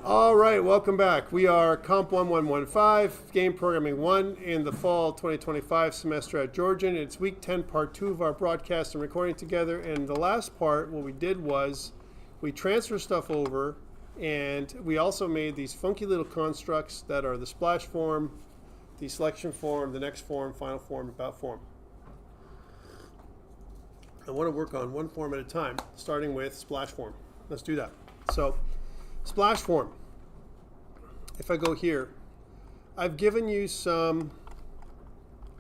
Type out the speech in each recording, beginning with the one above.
All right, welcome back. We are COMP1115, Game Programming 1 in the fall 2025 semester at Georgian. It's week 10, part 2 of our broadcast and recording together. And the last part, what we did was we transferred stuff over, and we also made these funky little constructs that are the splash form, the selection form, the next form, final form, about form. I want to work on one form at a time, starting with splash form. Let's do that. So, splash form. If I go here, I've given you some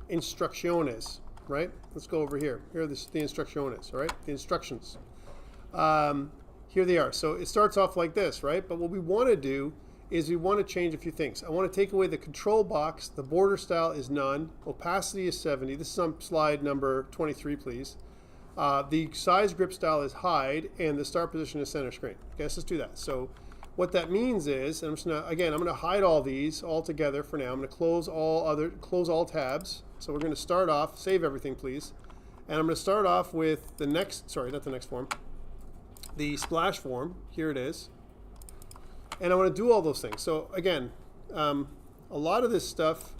instrucciones, right? Let's go over here. Here are the instrucciones, all right? The instructions. Here they are. So it starts off like this, right? But what we want to do is we want to change a few things. I want to take away the control box. The border style is none. Opacity is 70. This is on slide number 23, please. The size grip style is hide, and the start position is center screen. Okay, let's do that. So what that means is, and I'm just going to hide all these all together for now. I'm going to close all tabs. So we're going to start off, save everything, please. And I'm going to start off with the next, sorry, not the next form, the splash form. Here it is. And I want to do all those things. So again, a lot of this stuff,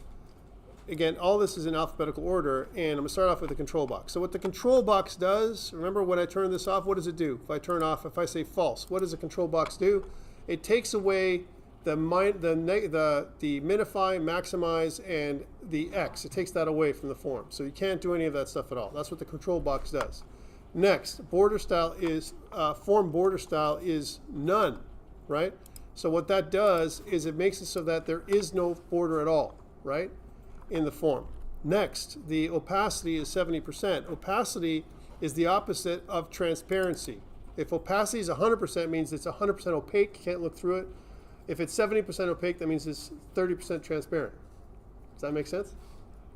again, all this is in alphabetical order, and I'm going to start off with the control box. So what the control box does, remember when I turn this off, what does it do? If I turn off, if I say false, what does the control box do? It takes away the minify, maximize, and the X. It takes that away from the form. So you can't do any of that stuff at all. That's what the control box does. Next, border style is, form border style is none, right? So what that does is it makes it so that there is no border at all, right, in the form. Next, the opacity is 70%. Opacity is the opposite of transparency. If opacity is 100%, it means it's 100% opaque, you can't look through it. If it's 70% opaque, that means it's 30% transparent. Does that make sense?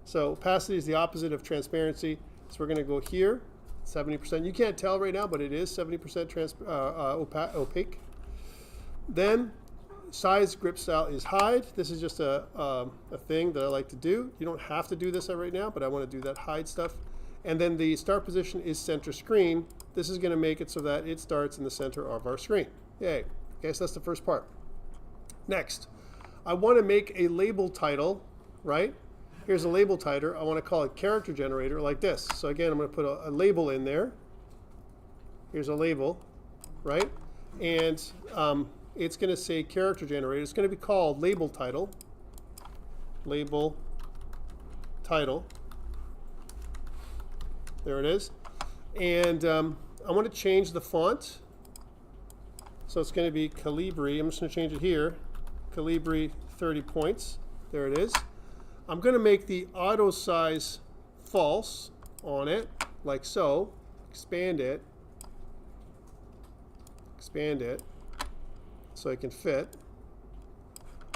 So opacity is the opposite of transparency. So we're going to go here, 70%. You can't tell right now, but it is 70% opaque. Then size grip style is hide. This is just a thing that I like to do. You don't have to do this right now, but I want to do that hide stuff. And then the start position is center screen. This is going to make it so that it starts in the center of our screen. Yay. Okay, so that's the first part. Next, I want to make a label title, right? Here's a label title. I want to call it character generator like this. So again, I'm going to put a label in there. Here's a label, right? And it's going to say character generator. It's going to be called label title. Label title. There it is. And I want to change the font. So it's going to be Calibri. I'm just going to change it here. Calibri 30 points. There it is. I'm going to make the auto size false on it, like so. Expand it. Expand it so it can fit.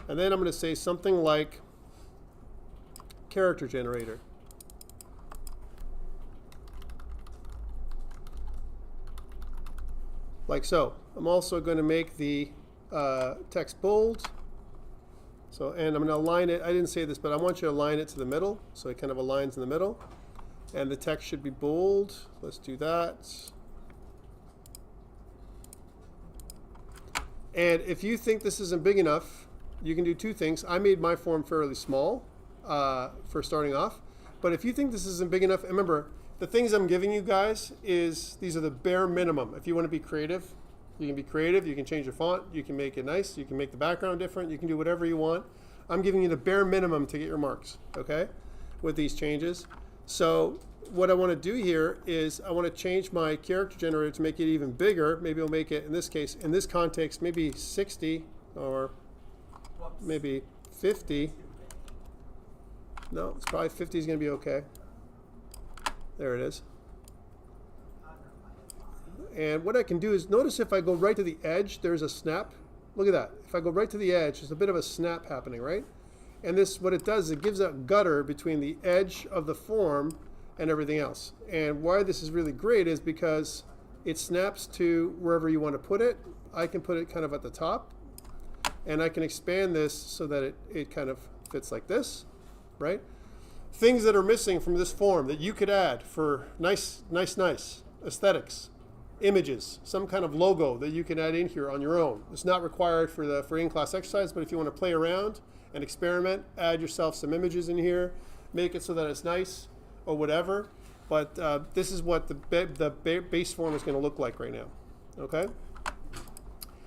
And then I'm going to say something like character generator. Like so. I'm also going to make the text bold. So, and I'm going to align it. I didn't say this, but I want you to align it to the middle. So it kind of aligns in the middle. And the text should be bold. Let's do that. And if you think this isn't big enough, you can do two things. I made my form fairly small for starting off. But if you think this isn't big enough, remember, the things I'm giving you guys is, these are the bare minimum. If you want to be creative, you can be creative. You can change your font. You can make it nice. You can make the background different. You can do whatever you want. I'm giving you the bare minimum to get your marks, okay, with these changes. So what I want to do here is I want to change my character generator to make it even bigger. Maybe I'll make it, in this case, in this context, maybe 60 or maybe 50. No, it's probably 50 is going to be okay. There it is. And what I can do is, notice if I go right to the edge, there's a snap. Look at that. If I go right to the edge, there's a bit of a snap happening, right? And this, what it does is it gives a gutter between the edge of the form and everything else. And why this is really great is because it snaps to wherever you want to put it. I can put it kind of at the top. And I can expand this so that it kind of fits like this, right? Things that are missing from this form that you could add for nice aesthetics. images, some kind of logo that you can add in here on your own. It's not required for in-class exercise, but if you want to play around and experiment, add yourself some images in here, make it so that it's nice or whatever. But this is what the base form is going to look like right now. Okay.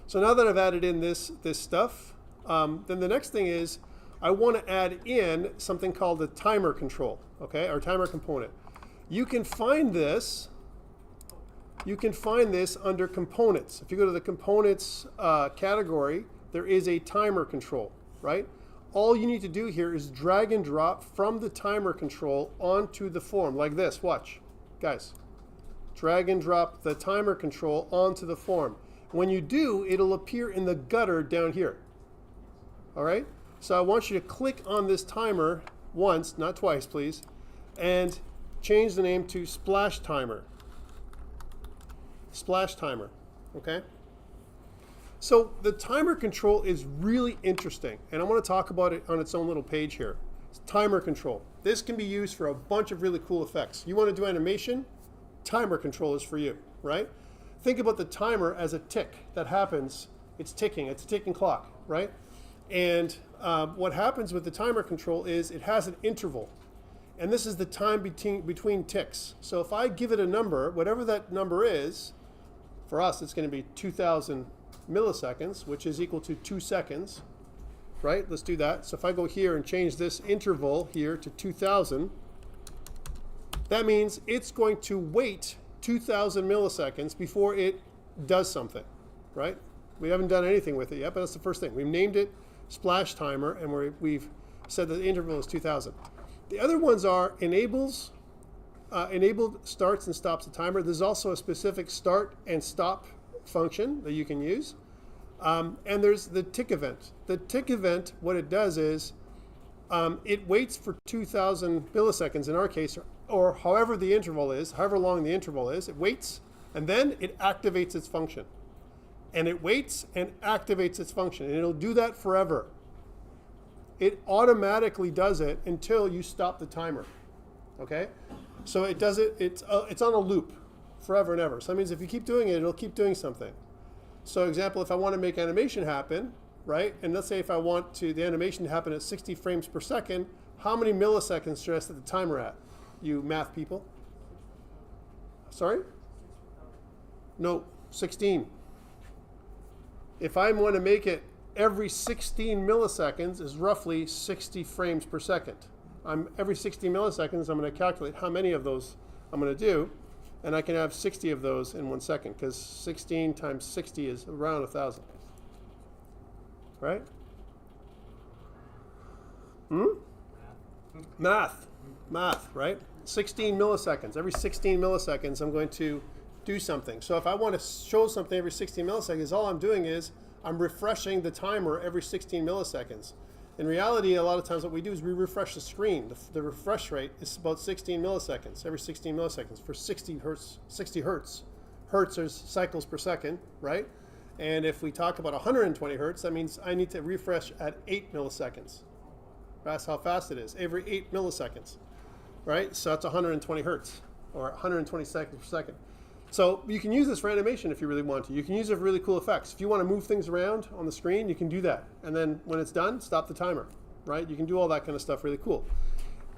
So now that I've added in this stuff, then the next thing is I want to add in something called the timer control, okay, or timer component. You can find this under components. If you go to the components category, there is a timer control, right? All you need to do here is drag and drop from the timer control onto the form like this. Watch, guys. Drag and drop the timer control onto the form. When you do, it'll appear in the gutter down here. All right? So I want you to click on this timer once, not twice, please, and change the name to Splash Timer. Splash Timer, okay? So the timer control is really interesting, and I want to talk about it on its own little page here. It's timer control. This can be used for a bunch of really cool effects. You want to do animation? Timer control is for you, right? Think about the timer as a tick that happens. It's ticking. It's a ticking clock, right? And what happens with the timer control is it has an interval. And this is the time between ticks. So if I give it a number, whatever that number is, for us it's going to be 2,000 milliseconds, which is equal to 2 seconds, right? Let's do that. So if I go here and change this interval here to 2,000, that means it's going to wait 2,000 milliseconds before it does something, right? We haven't done anything with it yet, but that's the first thing. We've named it Splash Timer, and we've said that the interval is 2,000. The other ones are enabled starts and stops the timer. There's also a specific start and stop function that you can use. And there's the tick event. The tick event, what it does is it waits for 2,000 milliseconds in our case, or however the interval is, however long the interval is, it waits, and then it activates its function. And it waits and activates its function, and it'll do that forever. It automatically does it until you stop the timer, okay? So it does it, it's on a loop forever and ever. So that means if you keep doing it, it'll keep doing something. So example, if I want to make animation happen, right? And let's say if I want the animation to happen at 60 frames per second, how many milliseconds should I set the timer at? You math people? Sorry? No, 16. If I want to make it every 16 milliseconds is roughly 60 frames per second. Every 60 milliseconds, I'm going to calculate how many of those I'm going to do, and I can have 60 of those in 1 second, because 16 times 60 is around 1,000. Right? Math, right? 16 milliseconds. Every 16 milliseconds, I'm going to do something. So if I want to show something every 16 milliseconds, all I'm doing is I'm refreshing the timer every 16 milliseconds. In reality, a lot of times what we do is we refresh the screen. The refresh rate is about 16 milliseconds, every 16 milliseconds for 60 hertz. 60 hertz. Hertz is cycles per second, right? And if we talk about 120 hertz, that means I need to refresh at 8 milliseconds. That's how fast it is, every 8 milliseconds, right? So that's 120 hertz, or 120 seconds per second. So you can use this for animation if you really want to. You can use it for really cool effects. If you want to move things around on the screen, you can do that. And then when it's done, stop the timer, right? You can do all that kind of stuff really cool.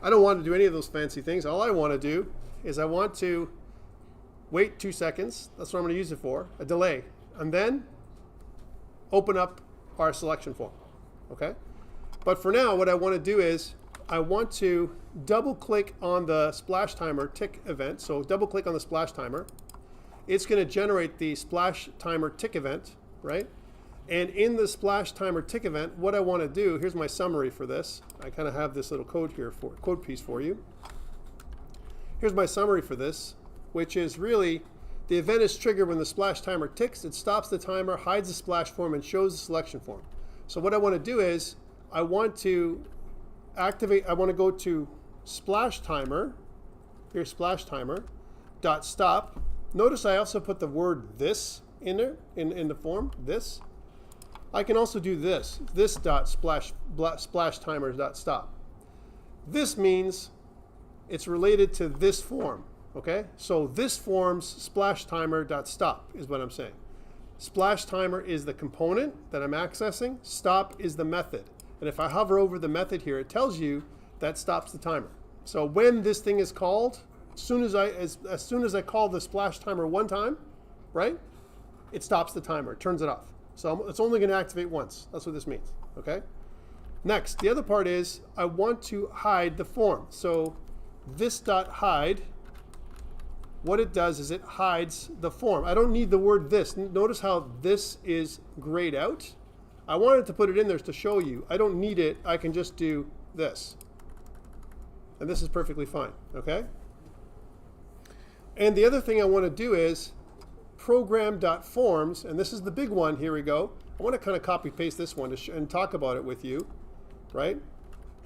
I don't want to do any of those fancy things. All I want to do is I want to wait 2 seconds. That's what I'm going to use it for, a delay. And then open up our selection form, okay? But for now, what I want to do is I want to double click on the splash timer tick event. So double click on the splash timer. It's going to generate the splash timer tick event, right? And in the splash timer tick event, what I want to do, here's my summary for this. I kind of have this little code here code piece for you. Here's my summary for this, which is really the event is triggered when the splash timer ticks. It stops the timer, hides the splash form, and shows the selection form. So what I want to do is I want to activate, I want to go to splash timer, here's splash timer, dot stop. Notice I also put the word this in there, in the form, this. I can also do this dot splash timer dot stop. This means it's related to this form, Okay, so this form's splash timer.stop is what I'm saying. Splash timer is the component that I'm accessing. Stop is the method. And if I hover over the method here, it tells you that stops the timer. So when this thing is called, as soon as I call the splash timer one time, right, it stops the timer, it turns it off. So it's only going to activate once. That's what this means. Okay. Next, the other part is I want to hide the form. So this.hide, what it does is it hides the form. I don't need the word this. Notice how this is grayed out. I wanted to put it in there to show you. I don't need it. I can just do this. And this is perfectly fine, okay? And the other thing I want to do is program.forms, and this is the big one. Here we go. I want to kind of copy paste this one and talk about it with you, right?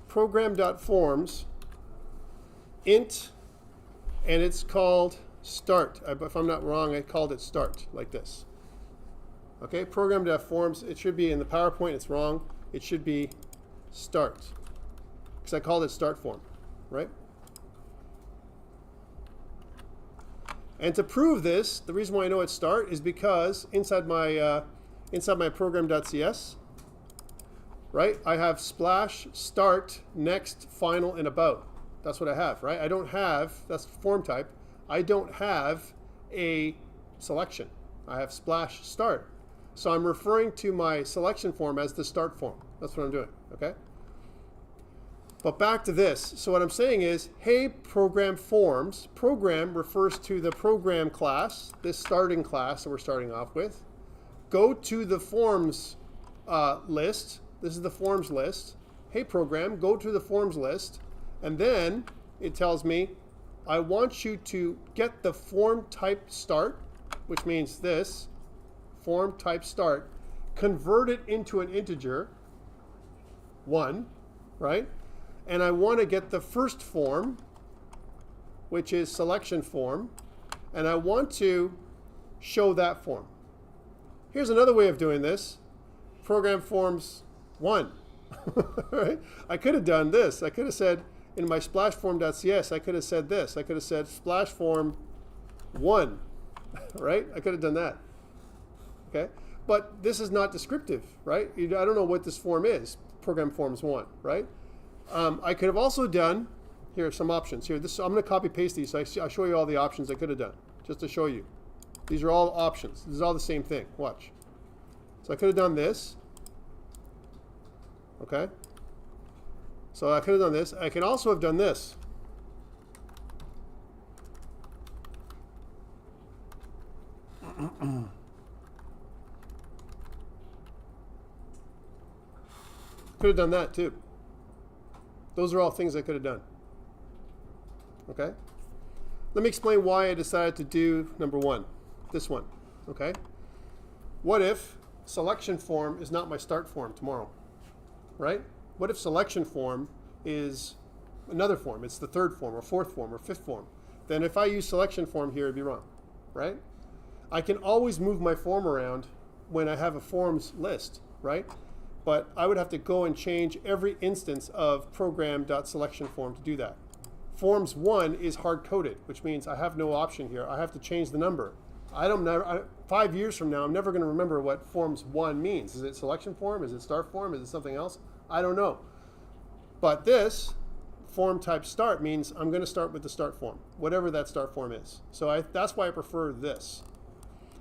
Program.forms int, and it's called start. If I'm not wrong, I called it start, like this. Okay, program.forms, it should be in the PowerPoint, it's wrong. It should be start, because I called it start form, right? And to prove this, the reason why I know it's start is because inside my program.cs, right, I have splash, start, next, final, and about. That's what I have, right? I don't have, that's form type, I don't have a selection. I have splash, start. So I'm referring to my selection form as the start form. That's what I'm doing, okay? But back to this. So what I'm saying is, hey, program forms. Program refers to the program class, this starting class that we're starting off with. Go to the forms list. This is the forms list. Hey, program, go to the forms list. And then it tells me, I want you to get the form type start, which means this, form type start, convert it into an integer, 1, right? And I want to get the first form, which is selection form, and I want to show that form. Here's another way of doing this. Program forms 1. Right? I could have done this. I could have said, in my splashform.cs, I could have said this. I could have said splash form 1, right? I could have done that. Okay, but this is not descriptive, right? I don't know what this form is. Program forms 1, right? I could have also done, here are some options. Here, I'm going to copy paste these. So I'll show you all the options I could have done, just to show you. These are all options. This is all the same thing. Watch. So I could have done this. Okay. So I could have done this. I can also have done this. Could have done that too. Those are all things I could have done. Okay? Let me explain why I decided to do number 1, this one. Okay? What if selection form is not my start form tomorrow? Right? What if selection form is another form? It's the third form or fourth form or fifth form. Then if I use selection form here, it'd be wrong. Right? I can always move my form around when I have a forms list, right? But I would have to go and change every instance of program.selectionForm to do that. Forms 1 is hard-coded, which means I have no option here. I have to change the number. 5 years from now, I'm never going to remember what forms 1 means. Is it selection form? Is it start form? Is it something else? I don't know. But this form type start means I'm going to start with the start form, whatever that start form is. So that's why I prefer this.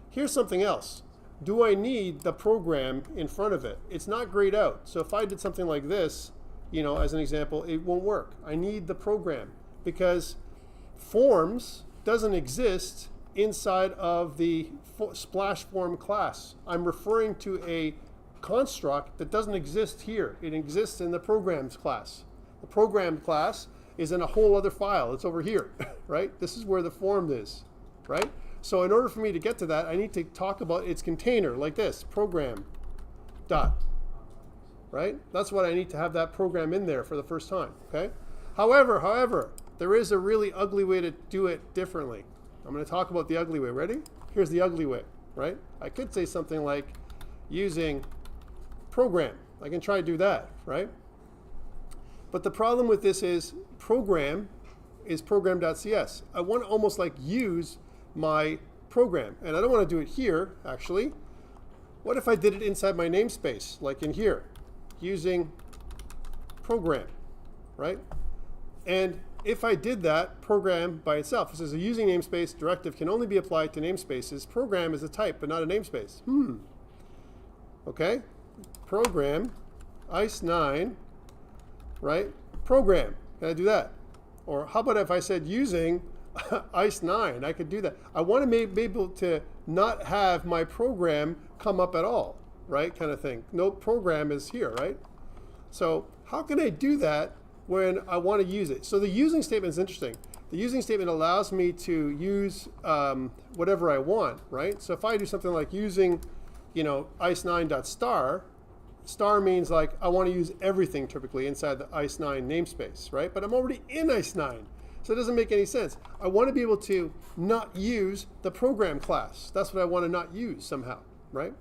Here's something else. Do I need the program in front of it? It's not grayed out. So if I did something like this, as an example, it won't work. I need the program because forms doesn't exist inside of the splash form class. I'm referring to a construct that doesn't exist here. It exists in the programs class. The program class is in a whole other file. It's over here, right? This is where the form is, right? So in order for me to get to that, I need to talk about its container like this, program dot, right? That's what I need to have that program in there for the first time, okay? However, there is a really ugly way to do it differently. I'm going to talk about the ugly way. Ready? Here's the ugly way, right? I could say something like using program. I can try to do that, right? But the problem with this is program is program.cs. I want to almost like use my program. And I don't want to do it here, actually. What if I did it inside my namespace, like in here, using program, right? And if I did that, program by itself, it says a using namespace directive can only be applied to namespaces. Program is a type, but not a namespace. Okay, program, ICE9, right? Program, can I do that? Or how about if I said using ICE9, I could do that. I want to be able to not have my program come up at all, right? Kind of thing. No program is here, right? So how can I do that when I want to use it? So the using statement is interesting. The using statement allows me to use whatever I want, right? So if I do something like using, ice9.star, star means like I want to use everything typically inside the ice9 namespace, right? But I'm already in ice9, so it doesn't make any sense. I want to be able to not use the program class. That's what I want to not use somehow, right?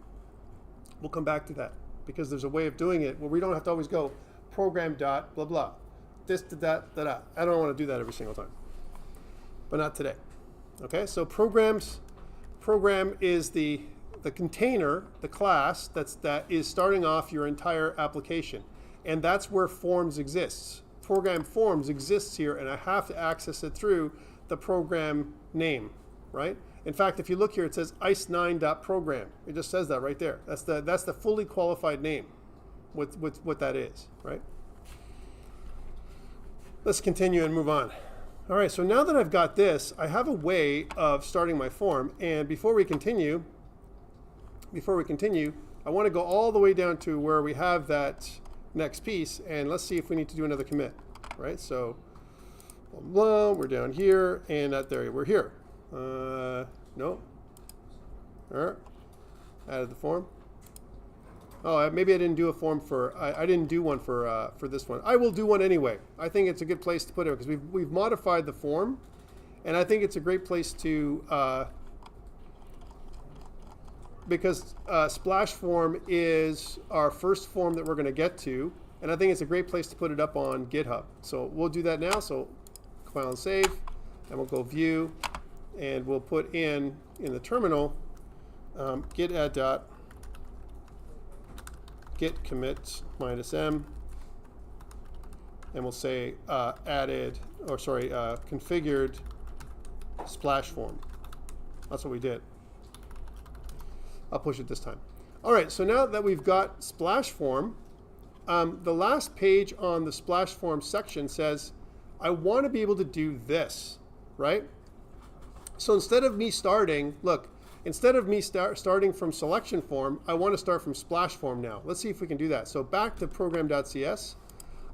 We'll come back to that because there's a way of doing it where we don't have to always go program dot blah blah. This to that, da da. I don't want to do that every single time, but not today. Okay, so program is the container, the class that is starting off your entire application, and that's where forms exists. Program forms exists here, and I have to access it through the program name, right? In fact, if you look here, it says ice9.program. It just says that right there. That's the fully qualified name, with what that is, right? Let's continue and move on. All right, so now that I've got this, I have a way of starting my form. And before we continue, I want to go all the way down to where we have that next piece, and let's see if we need to do another commit, right? So, blah, we're down here, and there we're here. No. All right. Added the form. Oh, maybe I didn't do a form for, I didn't do one for this one. I will do one anyway. I think it's a good place to put it because we've modified the form, and I think it's a great place to, because splash form is our first form that we're going to get to, and I think it's a great place to put it up on GitHub. So we'll do that now. So compile and save, and we'll go view, and we'll put in the terminal git add dot git commit -m, and we'll say configured splash form. That's what we did. I'll push it this time. All right, so now that we've got splash form, the last page on the splash form section says, I want to be able to do this, right? So instead of me starting, look, starting from selection form, I want to start from splash form now. Let's see if we can do that. So back to program.cs.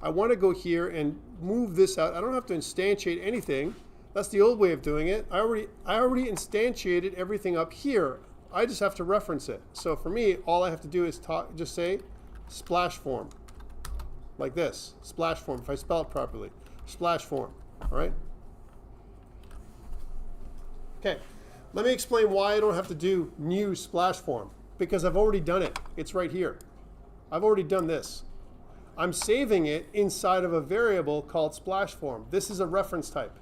I want to go here and move this out. I don't have to instantiate anything. That's the old way of doing it. I already instantiated everything up here. I just have to reference it. So for me, all I have to do is just say splash form, like this, splash form, if I spell it properly, splash form, all right? Okay, let me explain why I don't have to do new splash form, because I've already done it. It's right here. I've already done this. I'm saving it inside of a variable called splash form. This is a reference type.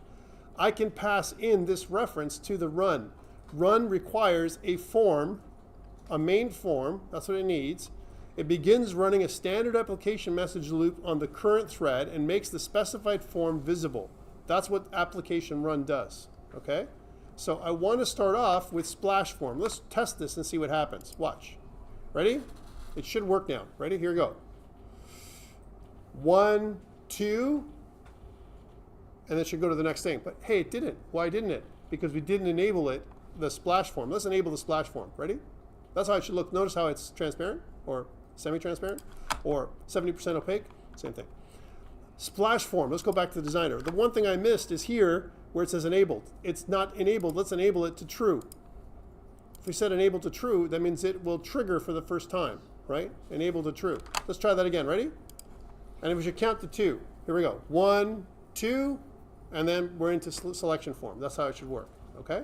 I can pass in this reference to the run. Run requires a form, a main form, that's what it needs. It begins running a standard application message loop on the current thread and makes the specified form visible. That's what application run does, okay? So I want to start off with splash form. Let's test this and see what happens. Watch. Ready? It should work now. Ready? Here we go. 1, 2, and it should go to the next thing. But hey, it didn't. Why didn't it? Because we didn't enable it, the splash form. Let's enable the splash form. Ready? That's how it should look. Notice how it's transparent or semi-transparent or 70% opaque. Same thing. Splash form. Let's go back to the designer. The one thing I missed is here where it says enabled. It's not enabled. Let's enable it to true. If we set enable to true, that means it will trigger for the first time, right? Enable to true. Let's try that again. Ready? And we should count to 2. Here we go. 1, 2, and then we're into selection form. That's how it should work, okay?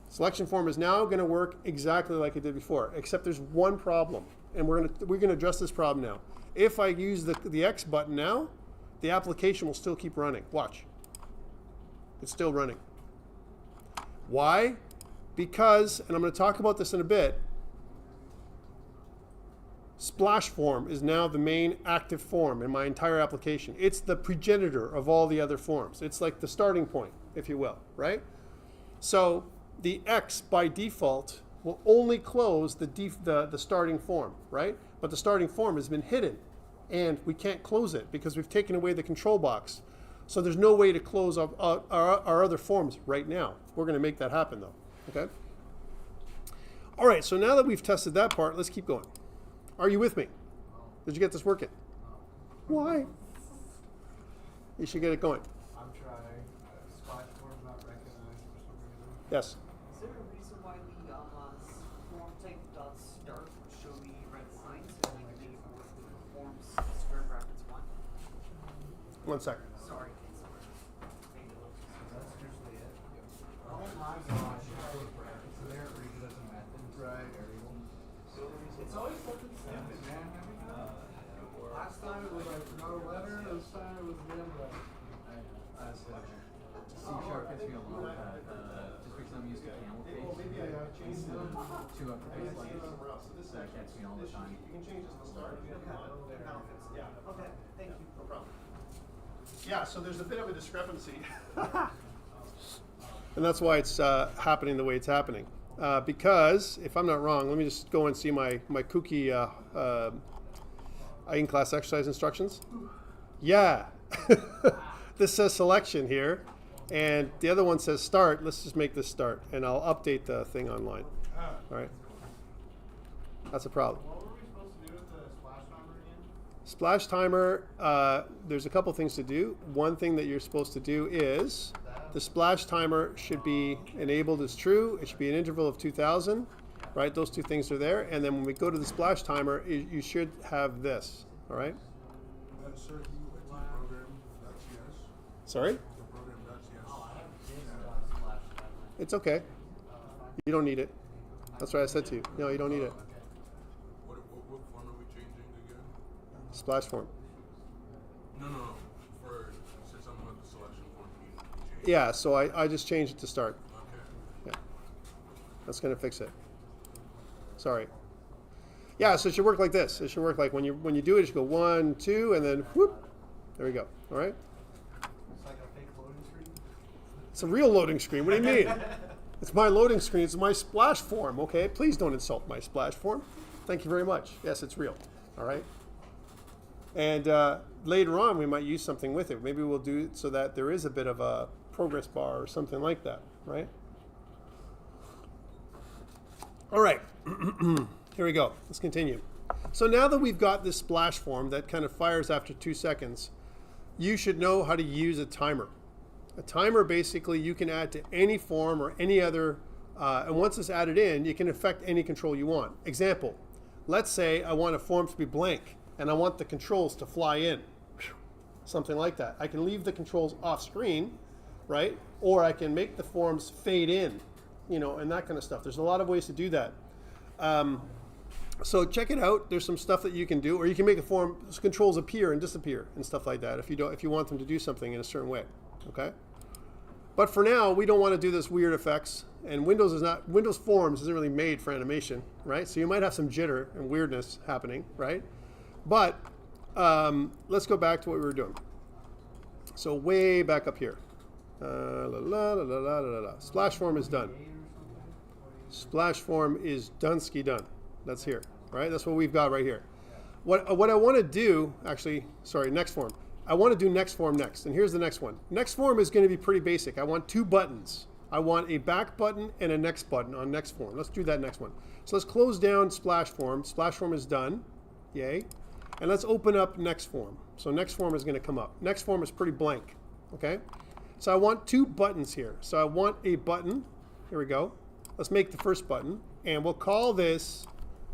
Selection form is now going to work exactly like it did before, except there's one problem, and we're going to address this problem now. If I use the X button now, the application will still keep running. Watch. It's still running. Why? Because, and I'm going to talk about this in a bit, splash form is now the main active form in my entire application. It's the progenitor of all the other forms. It's like the starting point, if you will, right? So the X by default will only close the starting form, right? But the starting form has been hidden, and we can't close it because we've taken away the control box. So there's no way to close our other forms right now. We're going to make that happen, though. Okay? All right, so now that we've tested that part, let's keep going. Are you with me? Did you get this working? Why? You should get it going. I'm trying. Splash form not recognized for some reason. Yes. Is there a reason why the form type dot start would show the red lines and like the forms square brackets 1? 1 second. Sorry. That's usually it. Oh my gosh. So there it reads as a method. Right. It's always something stupid, man. Last time it was I forgot a letter, this time it was again, but C# gets me a lot of that, just because I'm used to camel face. Maybe I gotta change Instead them. of two uppercase letters. So That gets me all the time. You can change this to start. Yeah. Okay, thank you. No problem. Yeah, so there's a bit of a discrepancy. And that's why it's happening the way it's happening. Because, if I'm not wrong, let me just go and see my kooky in-class exercise instructions. Yeah. This says selection here, and the other one says start. Let's just make this start, and I'll update the thing online. All right. That's a problem. what were we supposed to do with the splash timer again? Splash timer, there's a couple things to do. One thing that you're supposed to do is the splash timer should be enabled as true. It should be an interval of 2000, right? Those two things are there. And then when we go to the splash timer, you should have this, all right? Sir, can you wait to program that's yes? Sorry? The program that's yes. It's okay. You don't need it. That's what I said to you. No, you don't need it. What form are we changing again? Splash form. No. For since I'm on the selection form, we change. Yeah, so I just changed it to start. Okay. Yeah. That's going to fix it. Sorry. Yeah, so it should work like this. It should work like when you do it, it should go 1, 2, and then whoop. There we go. All right? It's like a fake loading screen. It's a real loading screen. What do you mean? It's my loading screen. It's my splash form, okay? Please don't insult my splash form. Thank you very much. Yes, it's real. All right? And later on, we might use something with it. Maybe we'll do it so that there is a bit of a progress bar or something like that, right? All right. Here we go. Let's continue. So now that we've got this splash form that kind of fires after 2 seconds, you should know how to use a timer. A timer, basically, you can add to any form or any other, and once it's added in, you can affect any control you want. Example, let's say I want a form to be blank, and I want the controls to fly in. Something like that. I can leave the controls off screen, right? Or I can make the forms fade in, and that kind of stuff. There's a lot of ways to do that. So check it out. There's some stuff that you can do, or you can make a form controls appear and disappear and stuff like that if you want them to do something in a certain way. Okay. But for now, we don't want to do this weird effects, and Windows Forms isn't really made for animation, right? So you might have some jitter and weirdness happening, right? But let's go back to what we were doing. So way back up here. Splash form is done. Splash form is done-ski done. That's here, right? That's what we've got right here. What I want to do, actually, sorry, next form. I want to do next form next, and here's the next one. Next form is going to be pretty basic. I want 2 buttons. I want a back button and a next button on next form. Let's do that next one. So let's close down splash form. Splash form is done. Yay. And let's open up next form. So next form is going to come up. Next form is pretty blank. Okay? So I want 2 buttons here. So I want a button. Here we go. Let's make the first button, and we'll call this,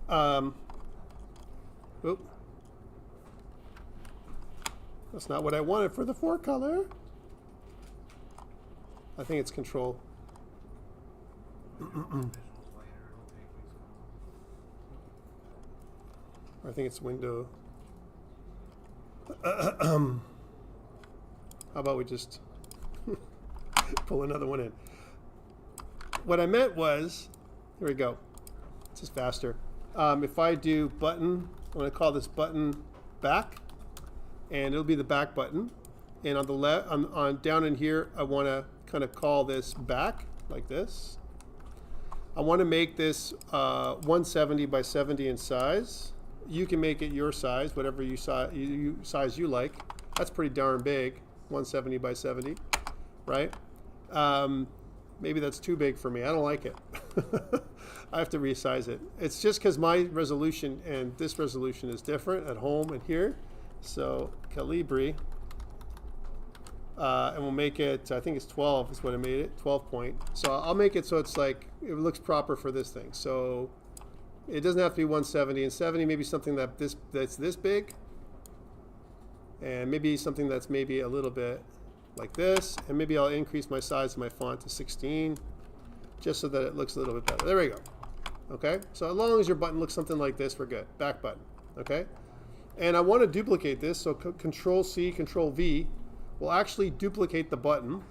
that's not what I wanted for the 4 color. I think it's control. I think it's window. How about we just pull another one in? What I meant was, here we go. This is faster. If I do button, I'm going to call this button back, and it'll be the back button. And on the left, on down in here, I want to kind of call this back like this. I want to make this 170 by 70 in size. You can make it your size, whatever size you like. That's pretty darn big, 170 by 70, right? Maybe that's too big for me. I don't like it. I have to resize it. It's just because my resolution and this resolution is different at home and here. So Calibri, and we'll make it, I think it's 12 is what I made it, 12 point. So I'll make it so it's like, it looks proper for this thing. So it doesn't have to be 170 and 70, maybe something that's this big. And maybe something that's maybe a little bit like this. And maybe I'll increase my size of my font to 16, just so that it looks a little bit better. There we go. Okay, so as long as your button looks something like this, we're good. Back button, okay? And I want to duplicate this, so Control C, Control V will actually duplicate the button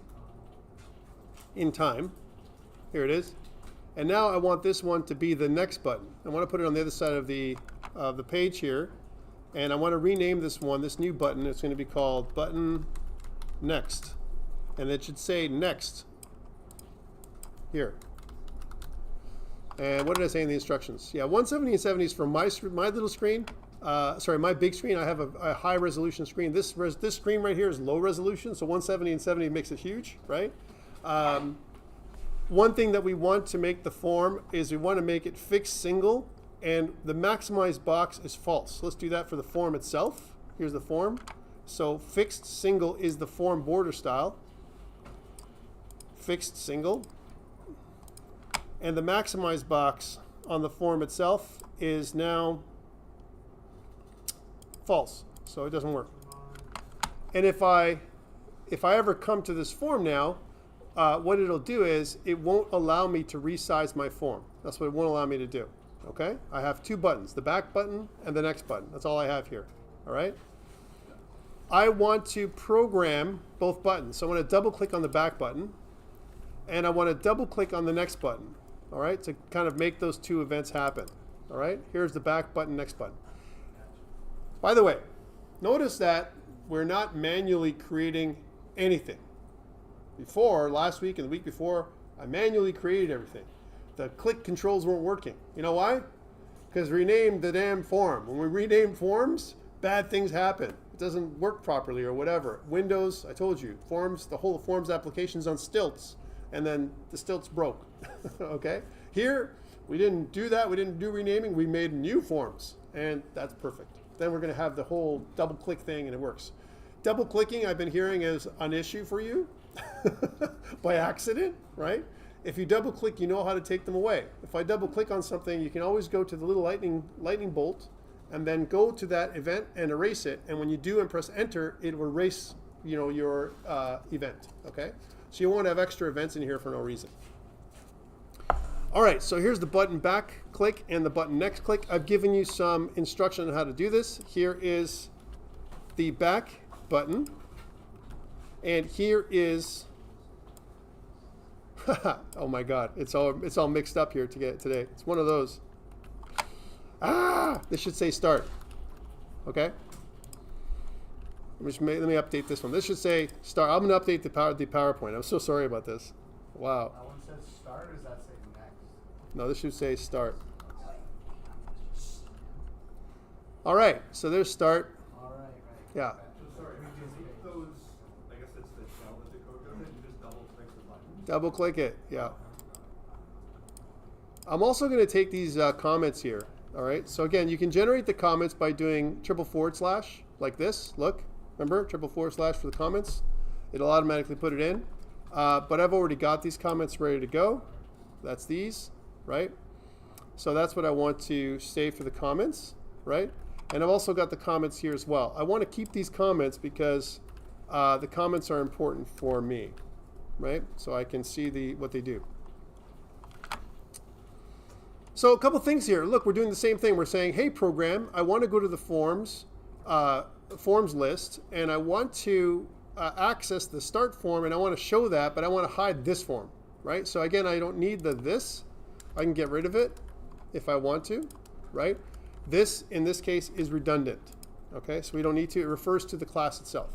in time. Here it is. And now I want this one to be the next button. I want to put it on the other side of the page here. And I want to rename this one, this new button, it's going to be called Button Next. And it should say Next here. And what did I say in the instructions? Yeah, 170 and 70 is for my little screen. Sorry, my big screen. I have a high resolution screen. This screen right here is low resolution, so 170 and 70 makes it huge, right? One thing that we want to make the form is we want to make it fixed single, and the maximized box is false. Let's do that for the form itself. Here's the form. So fixed single is the form border style. Fixed single. And the maximized box on the form itself is now false, so it doesn't work. And if I ever come to this form now, what it'll do is it won't allow me to resize my form. That's what it won't allow me to do. Okay? I have two buttons, the back button and the next button. That's all I have here. All right? I want to program both buttons. So I want to double click on the back button, and I want to double click on the next button. All right? To kind of make those two events happen. All right? Here's the back button, next button. By the way, notice that we're not manually creating anything. Before, last week and the week before, I manually created everything. The click controls weren't working. You know why? Because we renamed the damn form. When we rename forms, bad things happen. It doesn't work properly or whatever. Windows, I told you, forms, the whole forms application's on stilts, and then the stilts broke. Okay? Here, we didn't do that. We didn't do renaming. We made new forms, and that's perfect. Then we're going to have the whole double click thing, and it works. Double clicking, I've been hearing, is an issue for you by accident, right? If you double click, you know how to take them away. If I double click on something, you can always go to the little lightning bolt and then go to that event and erase it. And when you do and press enter, it will erase, your event. Okay, so you won't have extra events in here for no reason. All right, so here's the button back click and the button next click. I've given you some instruction on how to do this. Here is the back button, and here is oh my God, it's all mixed up here today. It's one of those. This should say start. Okay. Let me update this one. This should say start. I'm going to update the PowerPoint. I'm so sorry about this. Wow. That one says start, or does that say next? No, this should say start. All right. So there's start. All right. Yeah. So sorry, we delete those, I guess it's the shell that the code goes in, you just double click the button. Double click it. Yeah. I'm also going to take these comments here. All right. So again, you can generate the comments by doing // like this. Look, remember // for the comments. It'll automatically put it in. But I've already got these comments ready to go. That's these, right? So that's what I want to save for the comments, right? And I've also got the comments here as well. I want to keep these comments because the comments are important for me, right? So I can see what they do. So a couple things here. Look, we're doing the same thing. We're saying, hey, program, I want to go to the forms list, and I want to access the start form and I want to show that, but I want to hide this form, right? So again, I don't need the this. I can get rid of it if I want to, right? This, in this case, is redundant, okay? So we don't need to. It refers to the class itself,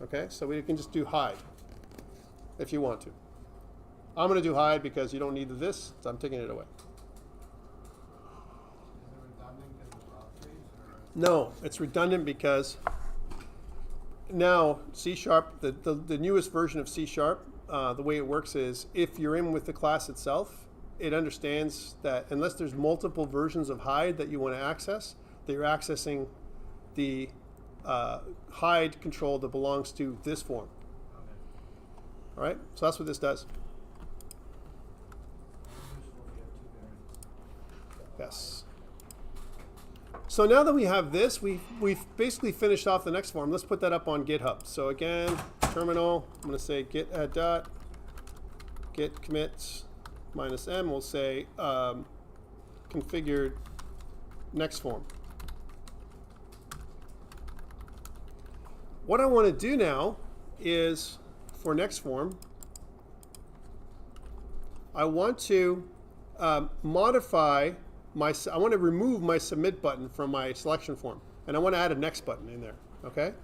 okay? So we can just do hide if you want to. I'm going to do hide because you don't need the this, so I'm taking it away. No, it's redundant because now C#, the newest version of C#, the way it works is if you're in with the class itself, it understands that unless there's multiple versions of hide that you want to access, that you're accessing the hide control that belongs to this form. All right, so that's what this does. Yes. So now that we have this, we've basically finished off the next form. Let's put that up on GitHub. So again, terminal, I'm going to say git add dot, git commit -m, we'll say configured next form. What I want to do now is, for next form, I want to modify I want to remove my submit button from my selection form, and I want to add a next button in there, okay?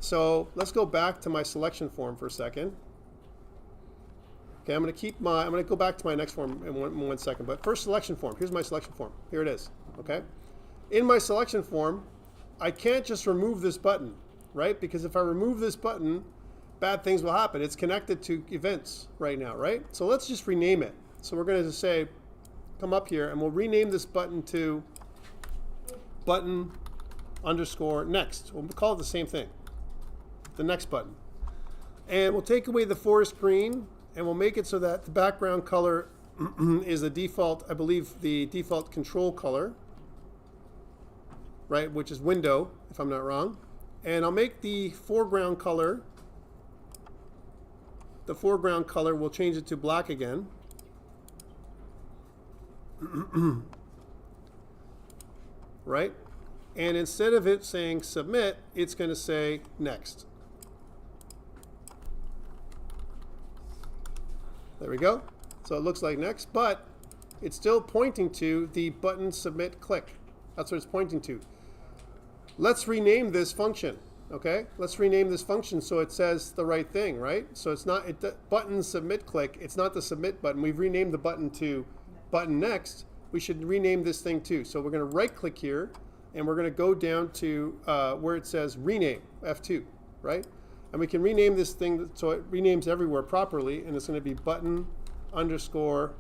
So let's go back to my selection form for a second. Okay, I'm going to go back to my next form in one second, but first selection form. Here's my selection form. Here it is, okay? In my selection form, I can't just remove this button, right? Because if I remove this button, bad things will happen. It's connected to events right now, right? So let's just rename it. So we're going to say, come up here and we'll rename this button to button underscore next. We'll call it the same thing, the next button. And we'll take away the forest green and we'll make it so that the background color is the default, I believe the default control color, right, which is window, if I'm not wrong. And I'll make the foreground color, we'll change it to black again. Right? And instead of it saying submit, it's going to say next. There we go. So it looks like next, but it's still pointing to the button submit click. That's what it's pointing to. Let's rename this function. Okay? Let's rename this function so it says the right thing, right? So it's not button submit click. It's not the submit button. We've renamed the button to button next. We should rename this thing too. So we're going to right click here and we're going to go down to where it says rename, F2, right? And we can rename this thing so it renames everywhere properly, and it's going to be button underscore,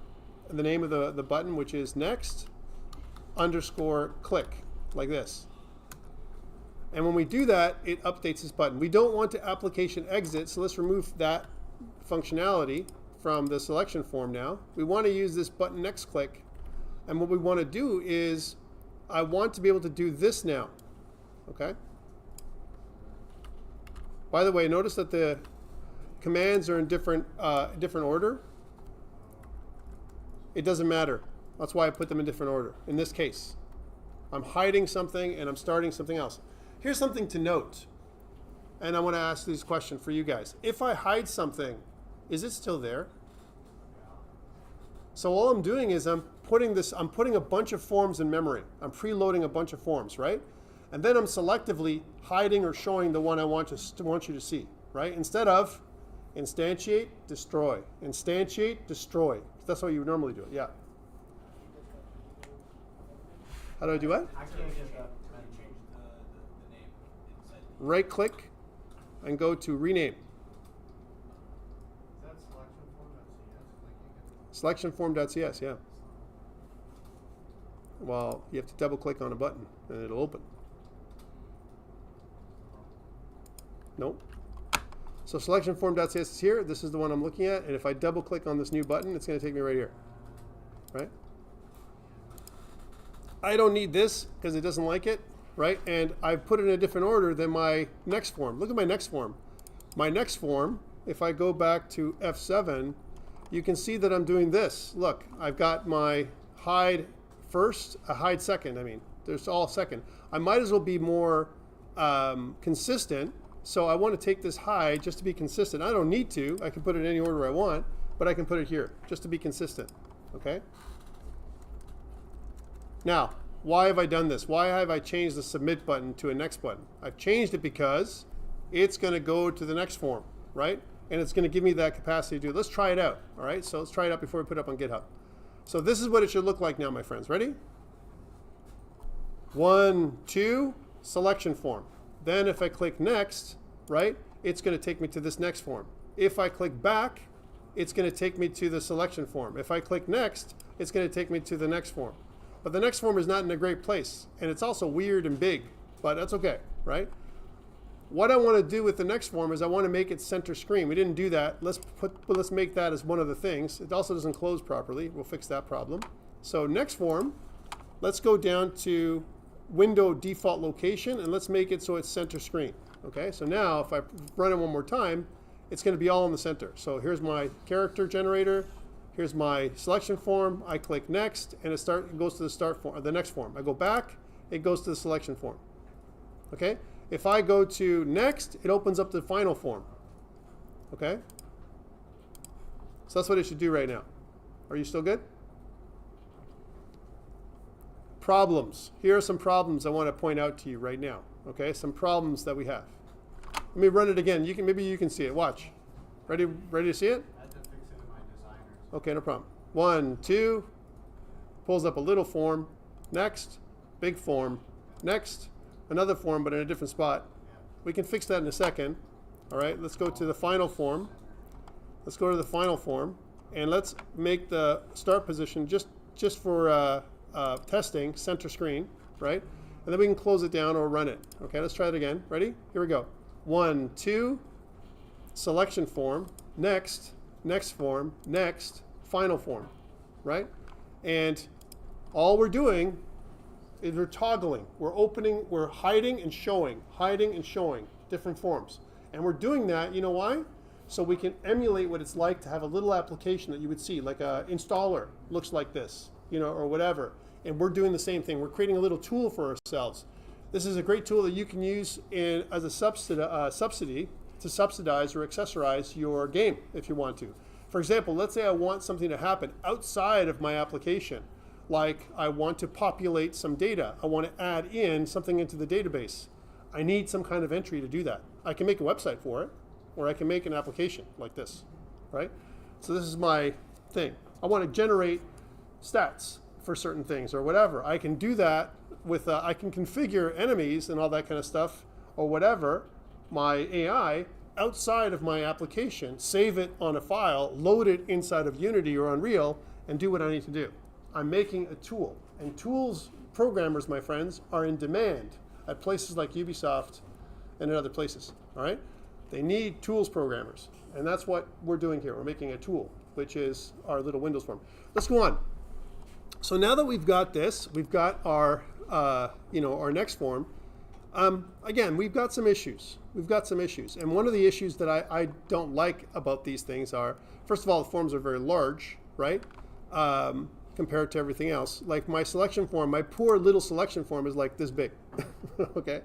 the name of the button, which is next underscore click, like this. And when we do that, it updates this button. We don't want to application exit, so let's remove that functionality from the selection form now. We want to use this button next click, and what we want to do is I want to be able to do this now, okay? By the way, notice that the commands are in different order. It doesn't matter. That's why I put them in different order. In this case, I'm hiding something and I'm starting something else. Here's something to note, and I want to ask this question for you guys. If I hide something, is it still there? So all I'm doing is I'm putting a bunch of forms in memory. I'm preloading a bunch of forms, right? And then I'm selectively hiding or showing the one I want you to see, right? Instead of instantiate, destroy. Instantiate, destroy. That's how you would normally do it, yeah. How do I do what? I can't get that. Right click and go to rename. Is that selection form.cs? Selection form.cs, yeah. Well, you have to double click on a button and it'll open. Nope. So selection form.cs is here. This is the one I'm looking at. And if I double click on this new button, it's going to take me right here. Right? I don't need this because it doesn't like it. Right? And I've put it in a different order than my next form. Look at my next form. My next form, if I go back to F7, you can see that I'm doing this. Look, I've got my hide first, a hide second. I mean, there's all second. I might as well be more consistent. So I want to take this high just to be consistent. I don't need to. I can put it in any order I want, but I can put it here just to be consistent. Okay? Now, why have I done this? Why have I changed the submit button to a next button? I've changed it because it's going to go to the next form, right? And it's going to give me that capacity to do it. Let's try it out, all right? So let's try it out before we put it up on GitHub. So this is what it should look like now, my friends. Ready? 1, 2, selection form. Then if I click next, right, it's going to take me to this next form. If I click back, it's going to take me to the selection form. If I click next, it's going to take me to the next form. But the next form is not in a great place. And it's also weird and big, but that's okay, right? What I want to do with the next form is I want to make it center screen. We didn't do that. Let's make that as one of the things. It also doesn't close properly. We'll fix that problem. So next form, let's go down to window default location and let's make it so it's center screen. Okay, so now if I run it one more time, it's going to be all in the center. So here's my character generator. Here's my selection form. I click next and it goes to the start form, or the next form. I go back, it goes to the selection form. Okay? If I go to next, it opens up the final form. Okay? So that's what it should do right now. Are you still good? Problems. Here are some problems I want to point out to you right now. Okay? Some problems that we have. Let me run it again. Maybe you can see it. Watch. Ready to see it? I had to fix it in my designers. Okay, no problem. 1, 2, pulls up a little form. Next, big form. Next, another form, but in a different spot. We can fix that in a second. All right, let's go to the final form. Let's go to the final form, and let's make the start position just for testing, center screen, right? And then we can close it down or run it. Okay, let's try it again. Ready? Here we go. 1, 2, selection form, next, next form, next, final form, right? And all we're doing is we're toggling. We're opening, we're hiding and showing different forms. And we're doing that, you know why? So we can emulate what it's like to have a little application that you would see, like an installer looks like this, you know, or whatever. And we're doing the same thing. We're creating a little tool for ourselves. This is a great tool that you can use as a subsidy to subsidize or accessorize your game if you want to. For example, let's say I want something to happen outside of my application. Like I want to populate some data. I want to add in something into the database. I need some kind of entry to do that. I can make a website for it, or I can make an application like this, right? So this is my thing. I want to generate stats for certain things or whatever. I can do that with, I can configure enemies and all that kind of stuff or whatever, my AI, outside of my application, save it on a file, load it inside of Unity or Unreal, and do what I need to do. I'm making a tool. And tools, programmers, my friends, are in demand at places like Ubisoft and in other places, all right? They need tools programmers. And that's what we're doing here. We're making a tool, which is our little Windows form. Let's go on. So now that we've got this, we've got our, our next form. Again, we've got some issues. We've got some issues. And one of the issues that I don't like about these things are, first of all, the forms are very large, right? Compared to everything else. Like my selection form, my poor little selection form is like this big, okay?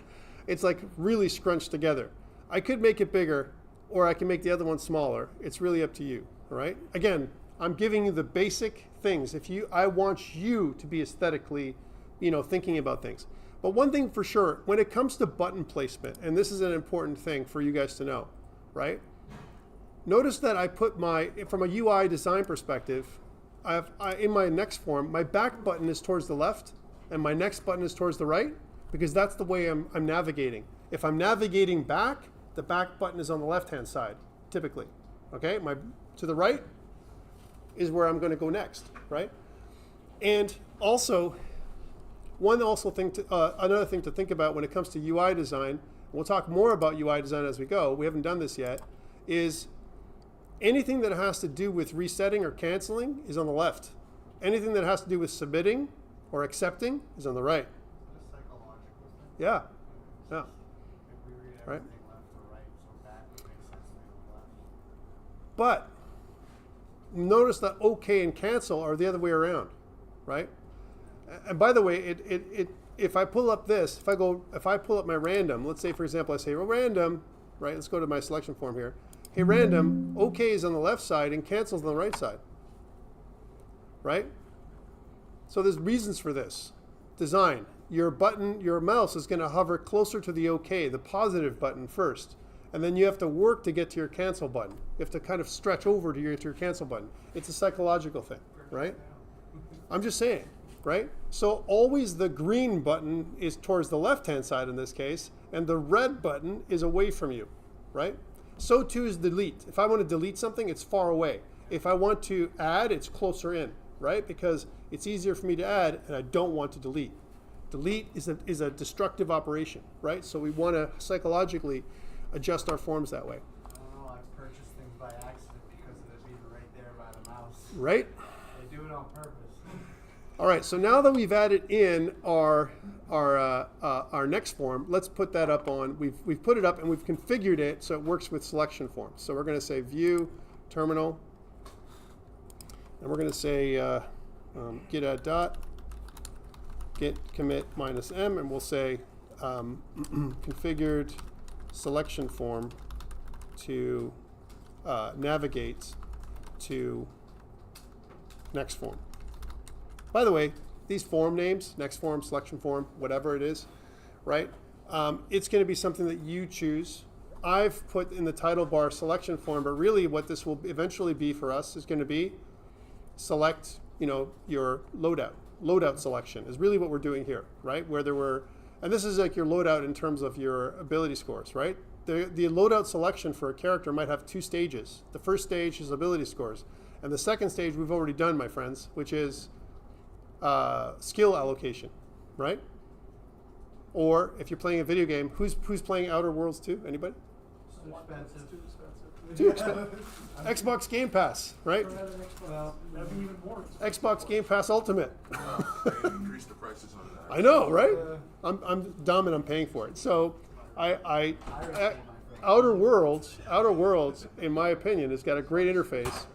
It's like really scrunched together. I could make it bigger, or I can make the other one smaller. It's really up to you, all right? Again, I'm giving you the basic things. I want you to be aesthetically, thinking about things. But one thing for sure, when it comes to button placement, and this is an important thing for you guys to know, right? Notice that I put from a UI design perspective, in my next form, my back button is towards the left, and my next button is towards the right, because that's the way I'm navigating. If I'm navigating back, the back button is on the left-hand side, typically. Okay, to the right is where I'm going to go next, right? And also, another thing to think about when it comes to UI design, we'll talk more about UI design as we go, we haven't done this yet, is anything that has to do with resetting or canceling is on the left. Anything that has to do with submitting or accepting is on the right. A psychological thing. Yeah, yeah. If we read Right. everything left or right, so back would make sense to be on the left. But notice that OK and cancel are the other way around, right? And by the way, if I pull up this, if I pull up my random, let's say for example I say, well, random, right? Let's go to my selection form here. Hey, random, OK is on the left side and cancels on the right side, right? So there's reasons for this. Design. Your button, your mouse is going to hover closer to the OK, the positive button first. And then you have to work to get to your cancel button. You have to kind of stretch over to your cancel button. It's a psychological thing, right? I'm just saying, right? So always the green button is towards the left-hand side in this case, and the red button is away from you, right? So too is delete. If I want to delete something, it's far away. If I want to add, it's closer in, right? Because it's easier for me to add, and I don't want to delete. Delete is a destructive operation, right? So we want to psychologically adjust our forms that way. I don't know, I've purchased things by accident because of it being right there by the mouse. Right? They do it on purpose. All right, so now that we've added in our next form, let's put that up on, we've put it up and we've configured it so it works with selection forms. So we're going to say view, terminal, and we're going to say git add dot, git commit -m, and we'll say configured selection form to navigate to next form. By the way, these form names, next form, selection form, whatever it is, right? It's going to be something that you choose. I've put in the title bar selection form, but really what this will eventually be for us is going to be select, your loadout. Loadout selection is really what we're doing here, right? Where there were, and this is like your loadout in terms of your ability scores, right? The loadout selection for a character might have two stages. The first stage is ability scores, and the second stage we've already done, my friends, which is skill allocation, right? Or if you're playing a video game, who's playing Outer Worlds 2? Anybody? Too expensive. Xbox Game Pass, right? Well, That'd be even more. Xbox Game Pass Ultimate. They increased the prices on that. I know, right? I'm dumb and I'm paying for it. So Outer Worlds, in my opinion, has got a great interface,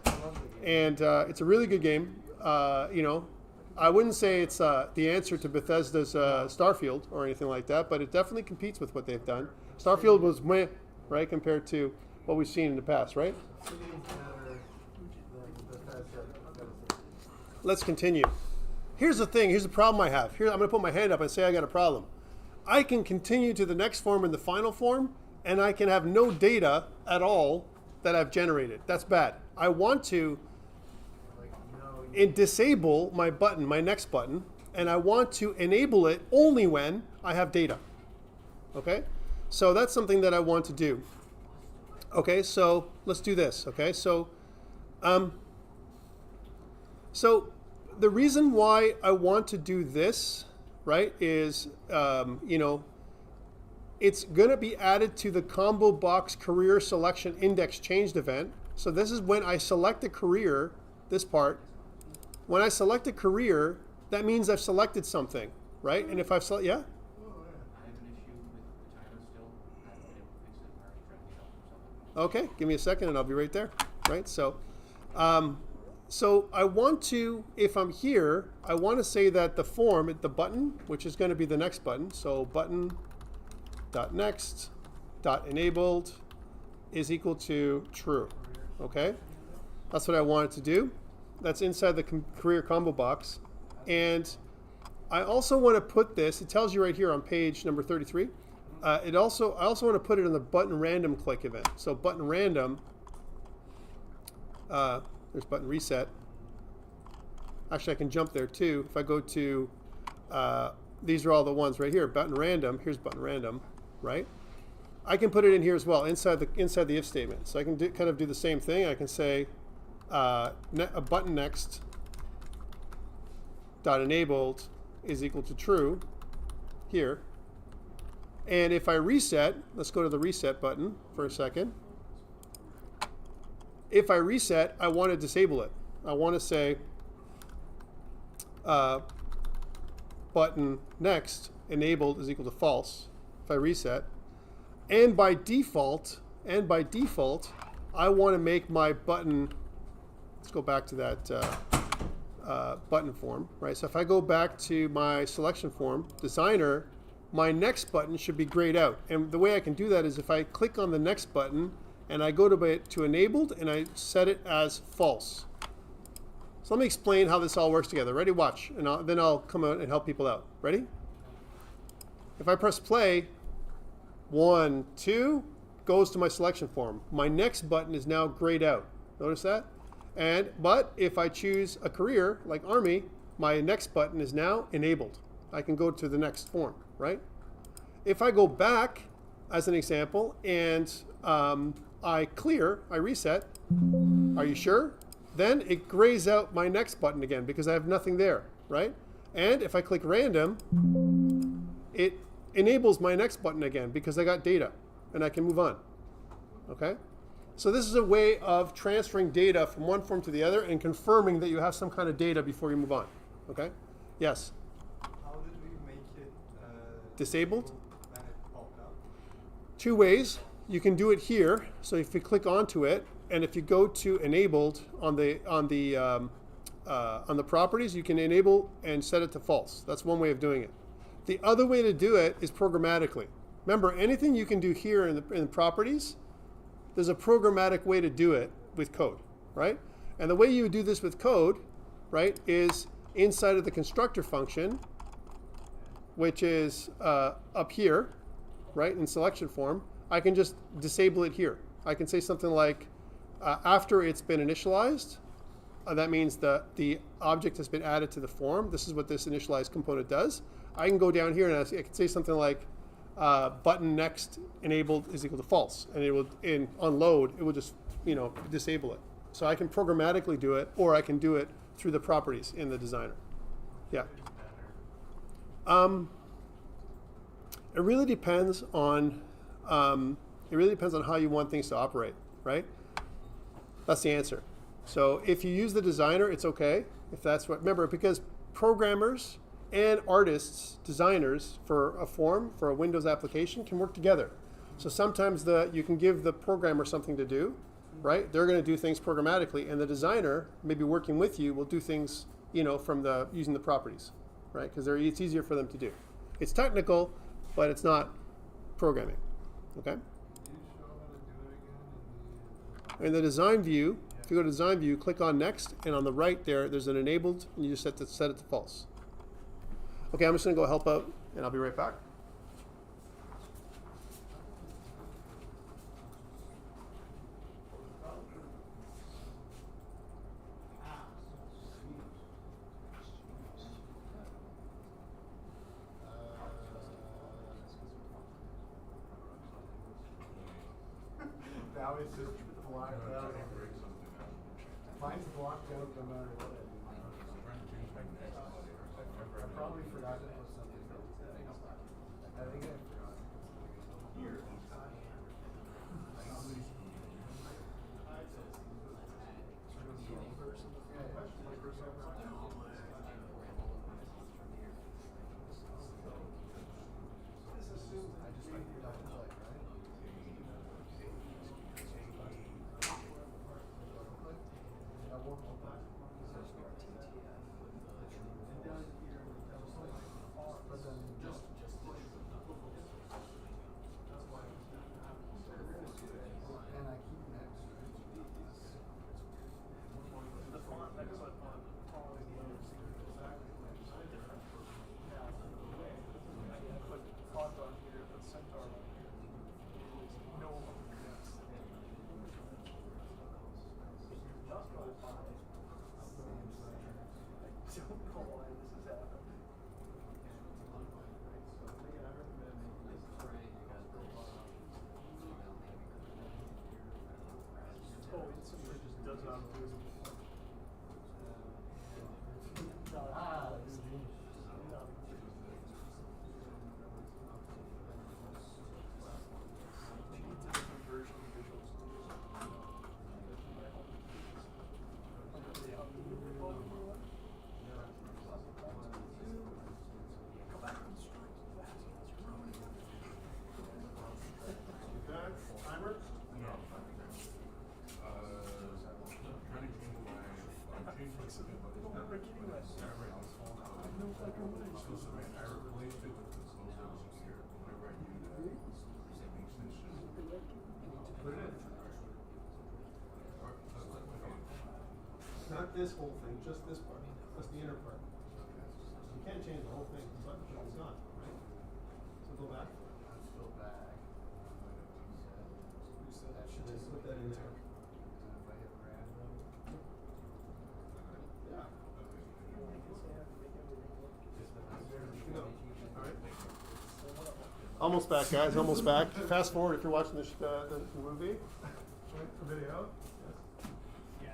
and it's a really good game. I wouldn't say it's the answer to Bethesda's Starfield or anything like that, but it definitely competes with what they've done. Starfield was meh, right, compared to what we've seen in the past, right? Let's continue. Here's the thing. Here's the problem I have. Here, I'm going to put my hand up and say I got a problem. I can continue to the next form and the final form, and I can have no data at all that I've generated. That's bad. I want to disable my button, my next button, and I want to enable it only when I have data. Okay? So that's something that I want to do. Okay, so let's do this. Okay, so the reason why I want to do this, right, is it's going to be added to the combo box career selection index changed event. So this is when I select a career, this part. When I select a career, that means I've selected something, right? And if I've selected, yeah? I have an issue with the timer still. I haven't been able to fix it. I'm already trying to get help from someone. Okay, give me a second and I'll be right there, right? So I want to, if I'm here, I want to say that the form, the button, which is going to be the next button, so button.next.enabled is equal to true, okay? That's what I want it to do. That's inside the career combo box. And I also want to put this, it tells you right here on page number 33, I also want to put it in the button random click event. So button random, there's button reset. Actually, I can jump there too. If I go to, these are all the ones right here, button random, here's button random, right? I can put it in here as well, inside the if statement. So I can kind of do the same thing. I can say a button next dot enabled is equal to true here. And if I reset, let's go to the reset button for a second. If I reset, I want to disable it. I want to say button next enabled is equal to false if I reset. And by default, I want to make my button, let's go back to that button form, right? So if I go back to my selection form, designer, my next button should be grayed out. And the way I can do that is if I click on the next button and I go to enabled and I set it as false. So let me explain how this all works together. Ready? Watch. And then I'll come out and help people out. Ready? If I press play, 1, 2, goes to my selection form. My next button is now grayed out. Notice that? But if I choose a career like Army, my next button is now enabled. I can go to the next form, right? If I go back, as an example, and I reset, are you sure? Then it grays out my next button again because I have nothing there, right? And if I click random, it enables my next button again because I got data and I can move on, okay? So this is a way of transferring data from one form to the other and confirming that you have some kind of data before you move on, okay? Yes? How did we make it Disabled? when it popped up? 2 ways. You can do it here. So if you click onto it, and if you go to enabled on the properties, you can enable and set it to false. That's one way of doing it. The other way to do it is programmatically. Remember, anything you can do here in the properties, there's a programmatic way to do it with code, right? And the way you would do this with code, right, is inside of the constructor function, which is up here, right, in selection form. I can just disable it here. I can say something like, after it's been initialized, that means the object has been added to the form. This is what this initialized component does. I can go down here and I can say something like, button next enabled is equal to false, and it will on load it will just disable it. So I can programmatically do it, or I can do it through the properties in the designer. Yeah. It really depends on how you want things to operate, right? That's the answer. So if you use the designer, it's okay. If that's what, remember, because programmers and artists, designers for a form, for a Windows application can work together. So sometimes you can give the programmer something to do, right? They're going to do things programmatically, and the designer, maybe working with you, will do things, from using the properties, right? Because it's easier for them to do. It's technical, but it's not programming, okay? Can you show how to do it again? In the design view, if you go to design view, click on next, and on the right there's an enabled, and you just set it to false. Okay, I'm just going to go help out, and I'll be right back. Now it's just blacked out. Mine's blocked out no matter what I do. I probably forgot to put something. I think I forgot. Here. This assumes I just like your double click, right? this whole thing, just this part, just the inner part. You can't change the whole thing. The button click is gone, right? So go back. I'm still back. That should Just put that in there. if I hit random. Yeah. All right. Almost back, guys. Almost back. Fast forward if you're watching the movie. Right, the video. Yes.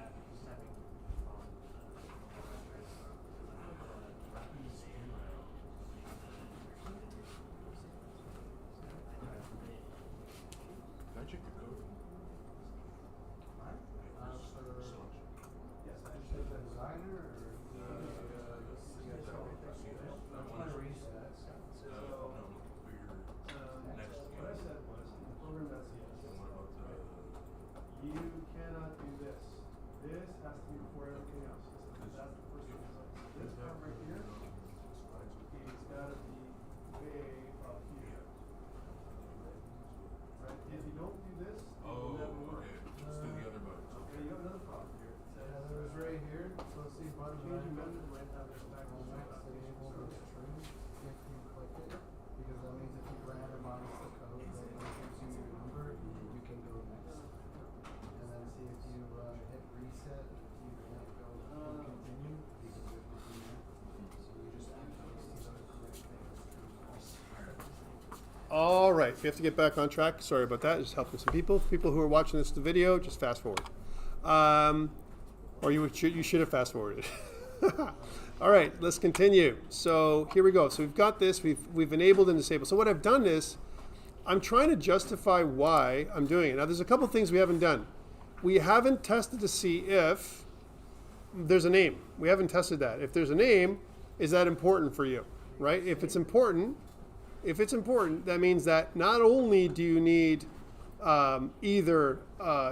Can I check the code? Yes, I should the designer or I'm trying to reset. What I said was, in the program that's you cannot do this. This has to be before everything else. That's the first thing. This part right here, it's got to be way up here. Right? If you don't do this, it will never work. Let's do the other buttons. Okay, you have another problem here. It says, Yeah, there was right here. So see button changing menu. method right now. There's back Well, next enable is true if you click it, because that means if you randomize the code that gives you your number, you can go next. And then see if you hit reset, if you want to go continue, you can do it continue. So you just actually see the correct thing as true. all right, we have to get back on track. Sorry about that. Just helping some people. People who are watching this video, just fast forward. Or you should have fast forwarded. All right, let's continue. So here we go. So we've got this. We've enabled and disabled. So what I've done is I'm trying to justify why I'm doing it. Now there's a couple things we haven't done. We haven't tested to see if there's a name. We haven't tested that. If there's a name, is that important for you, right? If it's important, that means that not only do you need either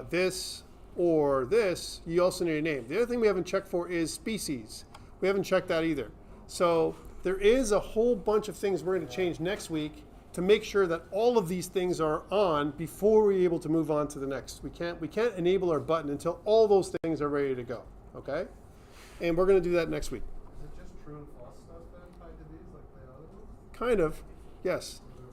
this or this, you also need a name. The other thing we haven't checked for is species. We haven't checked that either. So there is a whole bunch of things we're going to change next week to make sure that all of these things are on before we're able to move on to the next. We can't enable our button until all those things are ready to go. Okay? And we're going to do that next week. Is it just true and false stuff then tied to these like the other ones? Kind of. Yes. Is there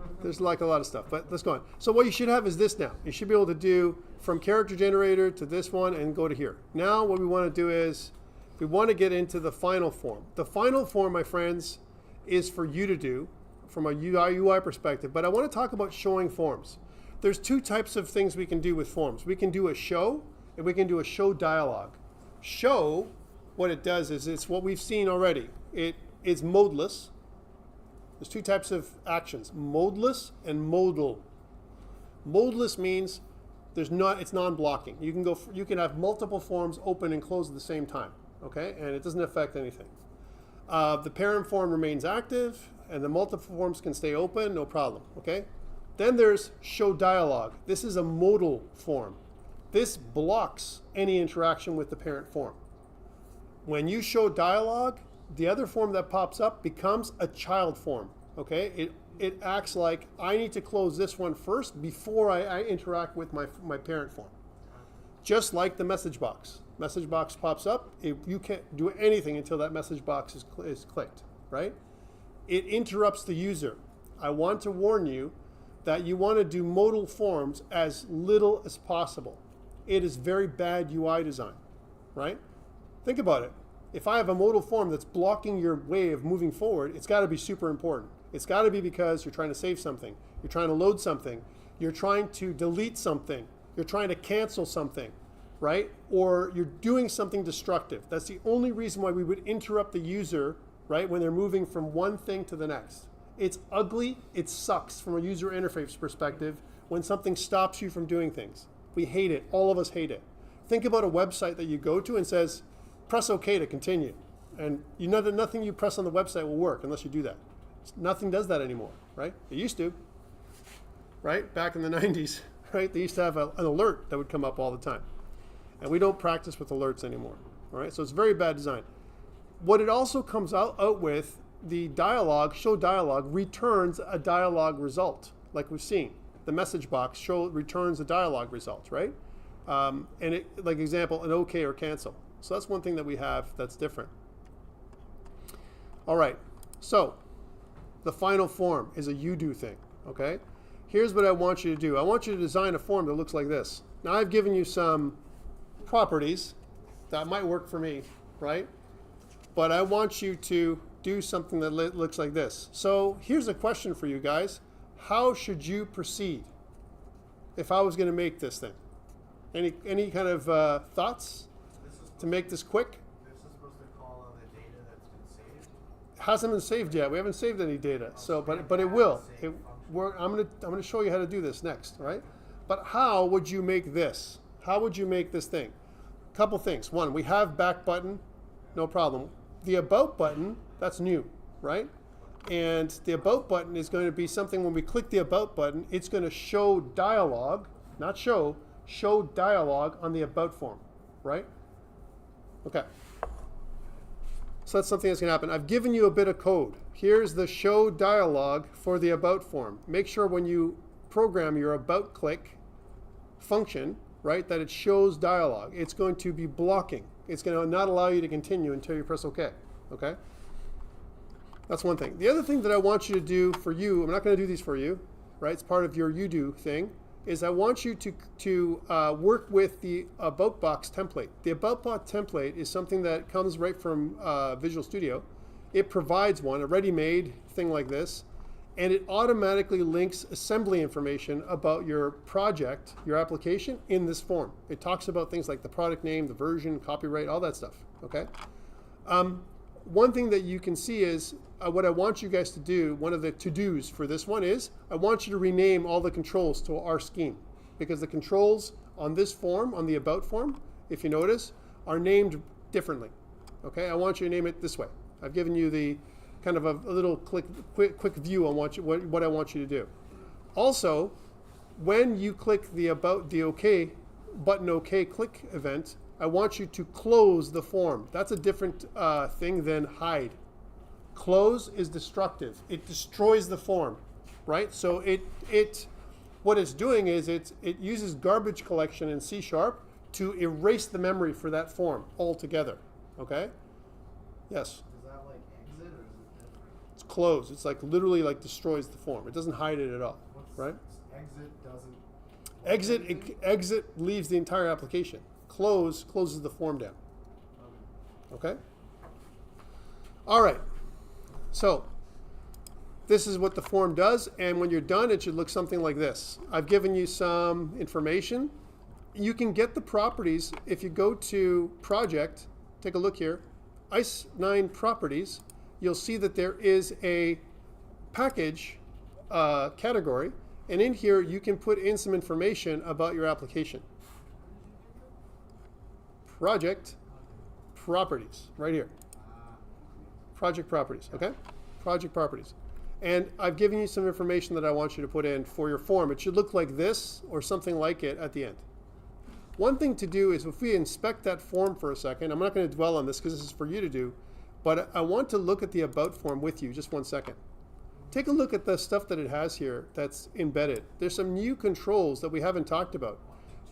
more? There's like a lot of stuff, but let's go on. So what you should have is this now. You should be able to do from character generator to this one and go to here. Now what we want to do is we want to get into the final form. The final form, my friends, is for you to do from a UI perspective, but I want to talk about showing forms. There's two types of things we can do with forms. We can do a show and we can do a show dialog. Show, what it does is it's what we've seen already. It is modeless. There's two types of actions, modeless and modal. Modeless means it's non-blocking. You can have multiple forms open and close at the same time, okay? And it doesn't affect anything. The parent form remains active and the multiple forms can stay open, no problem, okay? Then there's show dialog. This is a modal form. This blocks any interaction with the parent form. When you show dialog, the other form that pops up becomes a child form, okay? It acts like I need to close this one first before I interact with my parent form. Just like the message box. Message box pops up, you can't do anything until that message box is clicked, right? It interrupts the user. I want to warn you that you want to do modal forms as little as possible. It is very bad UI design, right? Think about it. If I have a modal form that's blocking your way of moving forward, it's got to be super important. It's got to be because you're trying to save something, you're trying to load something, you're trying to delete something, you're trying to cancel something, right? Or you're doing something destructive. That's the only reason why we would interrupt the user, right, when they're moving from one thing to the next. It's ugly, it sucks from a user interface perspective when something stops you from doing things. We hate it, all of us hate it. Think about a website that you go to and says, press OK to continue. And you know that nothing you press on the website will work unless you do that. Nothing does that anymore, right? It used to, right? Back in the 90s, right? They used to have an alert that would come up all the time. And we don't practice with alerts anymore, all right? So it's very bad design. What it also comes out with, the dialog, show dialog, returns a dialog result, like we've seen. The message box returns a dialog result, right? And it, like example, an OK or cancel. So that's one thing that we have that's different. All right, so the final form is a you do thing, okay? Here's what I want you to do. I want you to design a form that looks like this. Now I've given you some properties that might work for me, right? But I want you to do something that looks like this. So here's a question for you guys. How should you proceed if I was going to make this thing? Any kind of thoughts to make this quick? This is supposed to call on the data that's been saved. Hasn't been saved yet. We haven't saved any data. So, but it will. I'm gonna show you how to do this next, right? But how would you make this? How would you make this thing? Couple things. One, we have back button, no problem. The about button, that's new, right? And the about button is going to be something when we click the about button, it's going to show dialogue, not show dialogue on the about form, right? Okay. So that's something that's going to happen. I've given you a bit of code. Here's the show dialogue for the about form. Make sure when you program your about click function, right, that it shows dialogue. It's going to be blocking. It's going to not allow you to continue until you press OK. Okay? That's one thing. The other thing that I want you to do for you, I'm not going to do these for you, right? It's part of your you do thing, is I want you to work with the About Box template. The About Box template is something that comes right from Visual Studio. It provides one, a ready-made thing like this, and it automatically links assembly information about your project, your application, in this form. It talks about things like the product name, the version, copyright, all that stuff, okay? One thing that you can see is what I want you guys to do, one of the to-dos for this one is, I want you to rename all the controls to our scheme, because the controls on this form, on the About form, if you notice, are named differently, okay? I want you to name it this way. I've given you the kind of a little quick view on what I want you to do. Also, when you click the OK button OK click event, I want you to close the form. That's a different thing than hide. Close is destructive. It destroys the form, right? So what it's doing is it uses garbage collection in C# to erase the memory for that form altogether. Okay? Yes. It's closed. It's like literally like destroys the form. It doesn't hide it at all, right? Exit doesn't. Exit leaves the entire application. Close closes the form down. Okay? All right. So this is what the form does, and when you're done, it should look something like this. I've given you some information. You can get the properties if you go to Project. Take a look here. ICE9 Properties. You'll see that there is a package category, and in here you can put in some information about your application. Project Properties, right here. Project Properties, okay? Project Properties. And I've given you some information that I want you to put in for your form. It should look like this or something like it at the end. One thing to do is if we inspect that form for a second, I'm not going to dwell on this because this is for you to do, but I want to look at the About form with you just 1 second. Take a look at the stuff that it has here that's embedded. There's some new controls that we haven't talked about.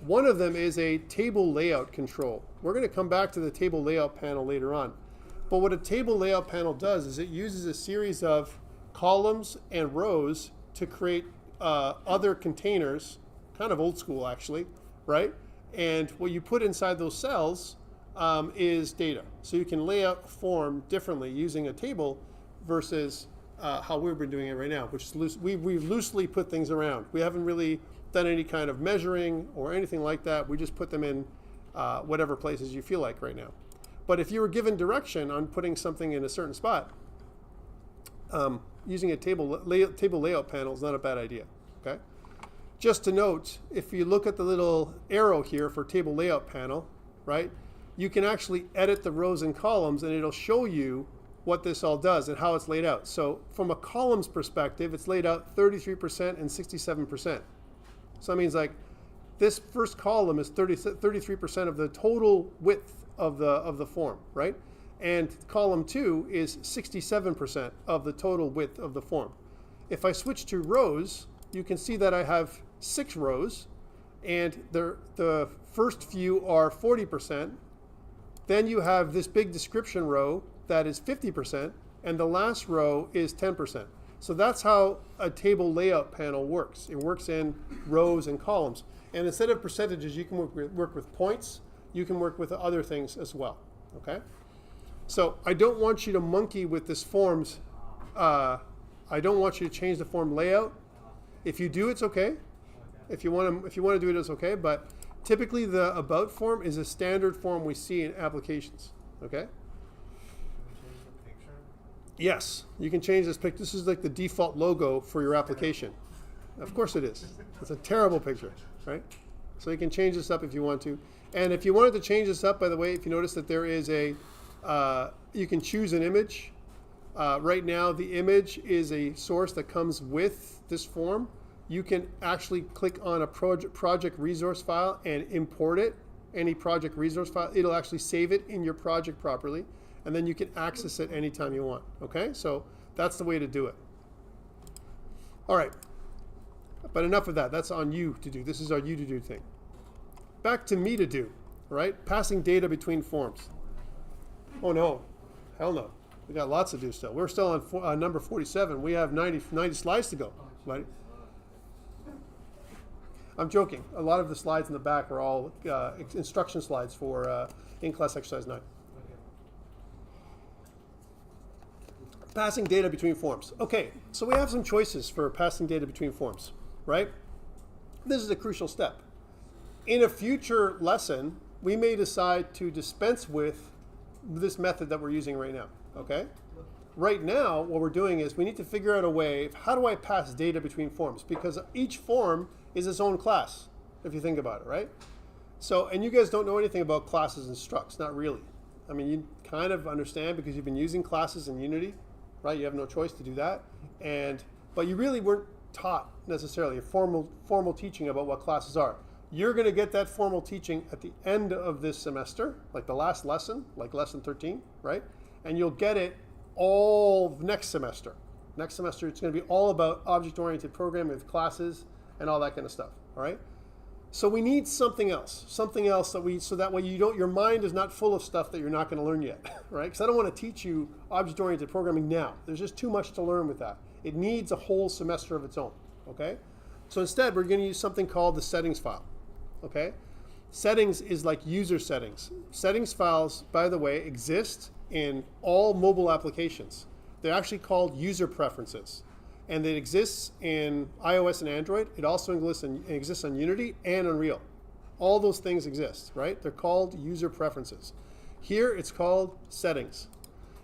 One of them is a table layout control. We're going to come back to the table layout panel later on. But what a table layout panel does is it uses a series of columns and rows to create other containers, kind of old school actually, right? And what you put inside those cells is data. So you can lay out a form differently using a table versus how we've been doing it right now, which is we've loosely put things around. We haven't really done any kind of measuring or anything like that. We just put them in whatever places you feel like right now. But if you were given direction on putting something in a certain spot, using a table layout panel is not a bad idea. Okay. Just to note, if you look at the little arrow here for table layout panel, right, you can actually edit the rows and columns, and it'll show you what this all does and how it's laid out. So from a columns perspective, it's laid out 33% and 67%. So that means like this first column is 33% of the total width of the form, right? And column 2 is 67% of the total width of the form. If I switch to rows, you can see that I have 6 rows, and the first few are 40%, Then you have this big description row that is 50%, and the last row is 10%. So that's how a table layout panel works. It works in rows and columns. And instead of percentages, you can work with points. You can work with other things as well, okay? So I don't want you to monkey with this forms. I don't want you to change the form layout. If you do, it's okay. If you want to do it, it's okay. But typically, the about form is a standard form we see in applications. Okay. Yes, you can change this picture. This is like the default logo for your application. Of course it is. It's a terrible picture, right? So you can change this up if you want to. And if you wanted to change this up, by the way, if you notice that there is a, you can choose an image. Right now, the image is a source that comes with this form. You can actually click on a project resource file and import it, any project resource file. It'll actually save it in your project properly, and then you can access it anytime you want, okay? So that's the way to do it. All right, but enough of that. That's on you to do. This is our you to do thing. Back to me to do, right? Passing data between forms. Oh no, hell no. We got lots to do still. We're still on number 47. We have 90 slides to go, buddy. I'm joking. A lot of the slides in the back are all instruction slides for in-class exercise 9. Passing data between forms. Okay, so we have some choices for passing data between forms, right? This is a crucial step. In a future lesson, we may decide to dispense with this method that we're using right now, okay? Right now, what we're doing is we need to figure out a way of how do I pass data between forms? Because each form is its own class, if you think about it, right? So, and you guys don't know anything about classes and structs, not really. I mean, you kind of understand because you've been using classes in Unity, right? You have no choice to do that. But you really weren't taught necessarily a formal teaching about what classes are. You're going to get that formal teaching at the end of this semester, like the last lesson, like lesson 13, right? And you'll get it all next semester. Next semester, it's going to be all about object-oriented programming with classes and all that kind of stuff, all right? So we need something else that so that way your mind is not full of stuff that you're not going to learn yet, right? Because I don't want to teach you object-oriented programming now. There's just too much to learn with that. It needs a whole semester of its own, okay? So instead, we're going to use something called the settings file, okay? Settings is like user settings. Settings files, by the way, exist in all mobile applications. They're actually called user preferences. And it exists in iOS and Android. It also exists on Unity and Unreal. All those things exist, right? They're called user preferences. Here, it's called settings.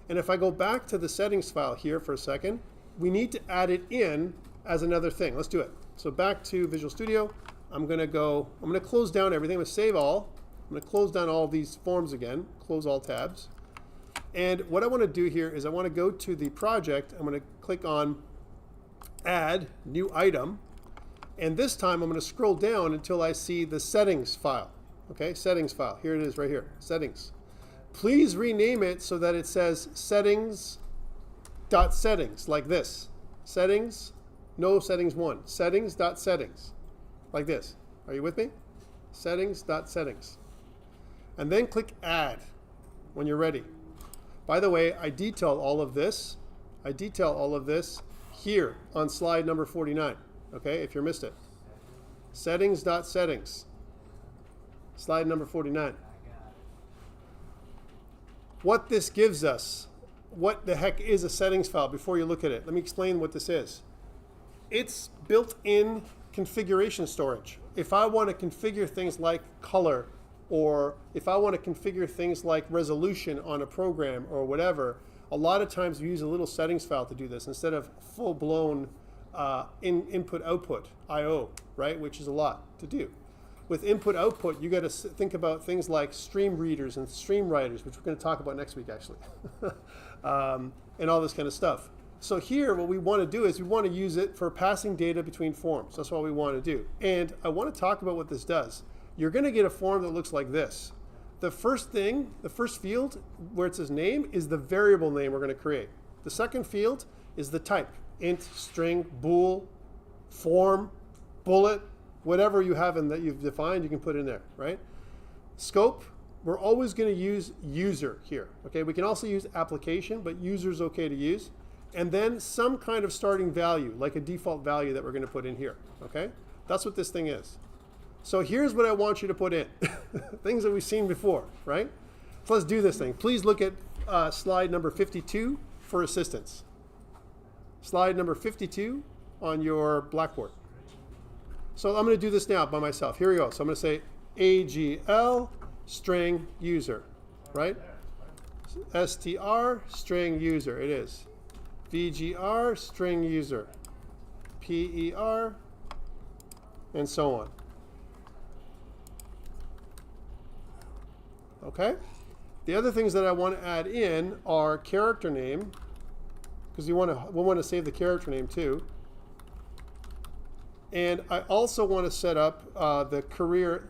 And if I go back to the settings file here for a second, we need to add it in as another thing. Let's do it. So back to Visual Studio. I'm going to close down everything. I'm going to save all. I'm going to close down all of these forms again, close all tabs. And what I want to do here is I want to go to the project. I'm going to click on Add New Item. And this time I'm going to scroll down until I see the settings file. Okay, settings file. Here it is right here, settings. Please rename it so that it says settings.settings, like this. Settings, no settings 1. Settings.settings, like this. Are you with me? Settings.settings. And then click Add when you're ready. By the way, I detail all of this. Here on slide number 49, okay, if you missed it. Settings.settings, slide number 49. What this gives us, what the heck is a settings file before you look at it? Let me explain what this is. It's built-in configuration storage. If I want to configure things like color, or if I want to configure things like resolution on a program or whatever, a lot of times we use a little settings file to do this instead of full-blown input-output, I/O, right, which is a lot to do. With input-output, you got to think about things like stream readers and stream writers, which we're going to talk about next week, actually, and all this kind of stuff. So here, what we want to do is we want to use it for passing data between forms. That's what we want to do. And I want to talk about what this does. You're going to get a form that looks like this. The first thing, the first field where it says name is the variable name we're going to create. The second field is the type, int, string, bool, form, bullet, whatever you have in that you've defined, you can put in there, right? Scope we're always going to use user here. Okay, we can also use application, but user is okay to use. And then some kind of starting value, like a default value that we're going to put in here. Okay, that's what this thing is. So here's what I want you to put in. Things that we've seen before, right? So let's do this thing. Please look at slide number 52 for assistance. Slide number 52 on your blackboard. So I'm going to do this now by myself. Here we go. So I'm going to say AGL string user, right? STR string user, it is. VGR string user. PER, and so on. Okay? The other things that I want to add in are character name, because we want to save the character name too. And I also want to set up the career,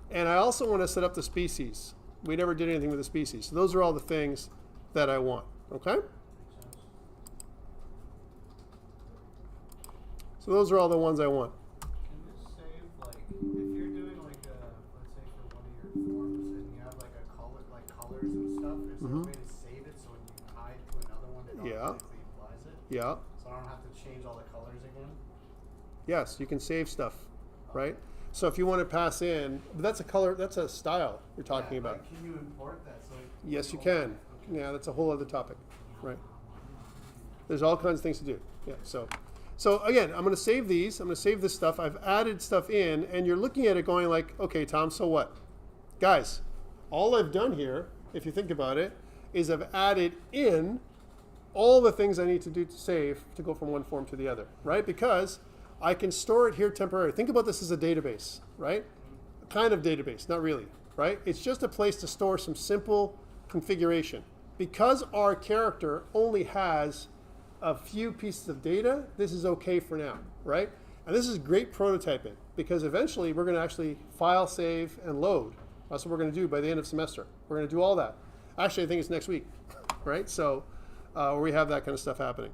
and I also want to set up the species. We never did anything with the species. So those are all the things that I want. Okay? So those are all the ones I want. Can you save, like, if you're doing like a, let's say for one of your forms and you have like a color, like colors and stuff, is there a way to save it so when you hide to another one it automatically applies it? Yeah. So I don't have to change all the colors again? Yes, you can save stuff, right? So if you want to pass in, but that's a color, that's a style you're talking Yeah, about. like, can you import that? So Yes, you can. Yeah, that's a whole other topic, right? There's all kinds of things to do. Yeah. So again, I'm going to save these. I'm going to save this stuff. I've added stuff in, and you're looking at it going like, okay, Tom, so what? Guys, all I've done here, if you think about it, is I've added in all the things I need to do to save to go from one form to the other, right? Because I can store it here temporarily. Think about this as a database, right? A kind of database, not really, right? It's just a place to store some simple configuration. Because our character only has a few pieces of data, this is okay for now, right? And this is great prototyping because eventually we're going to actually file, save, and load. That's what we're going to do by the end of semester. We're going to do all that. Actually, I think it's next week, right? So where we have that kind of stuff happening.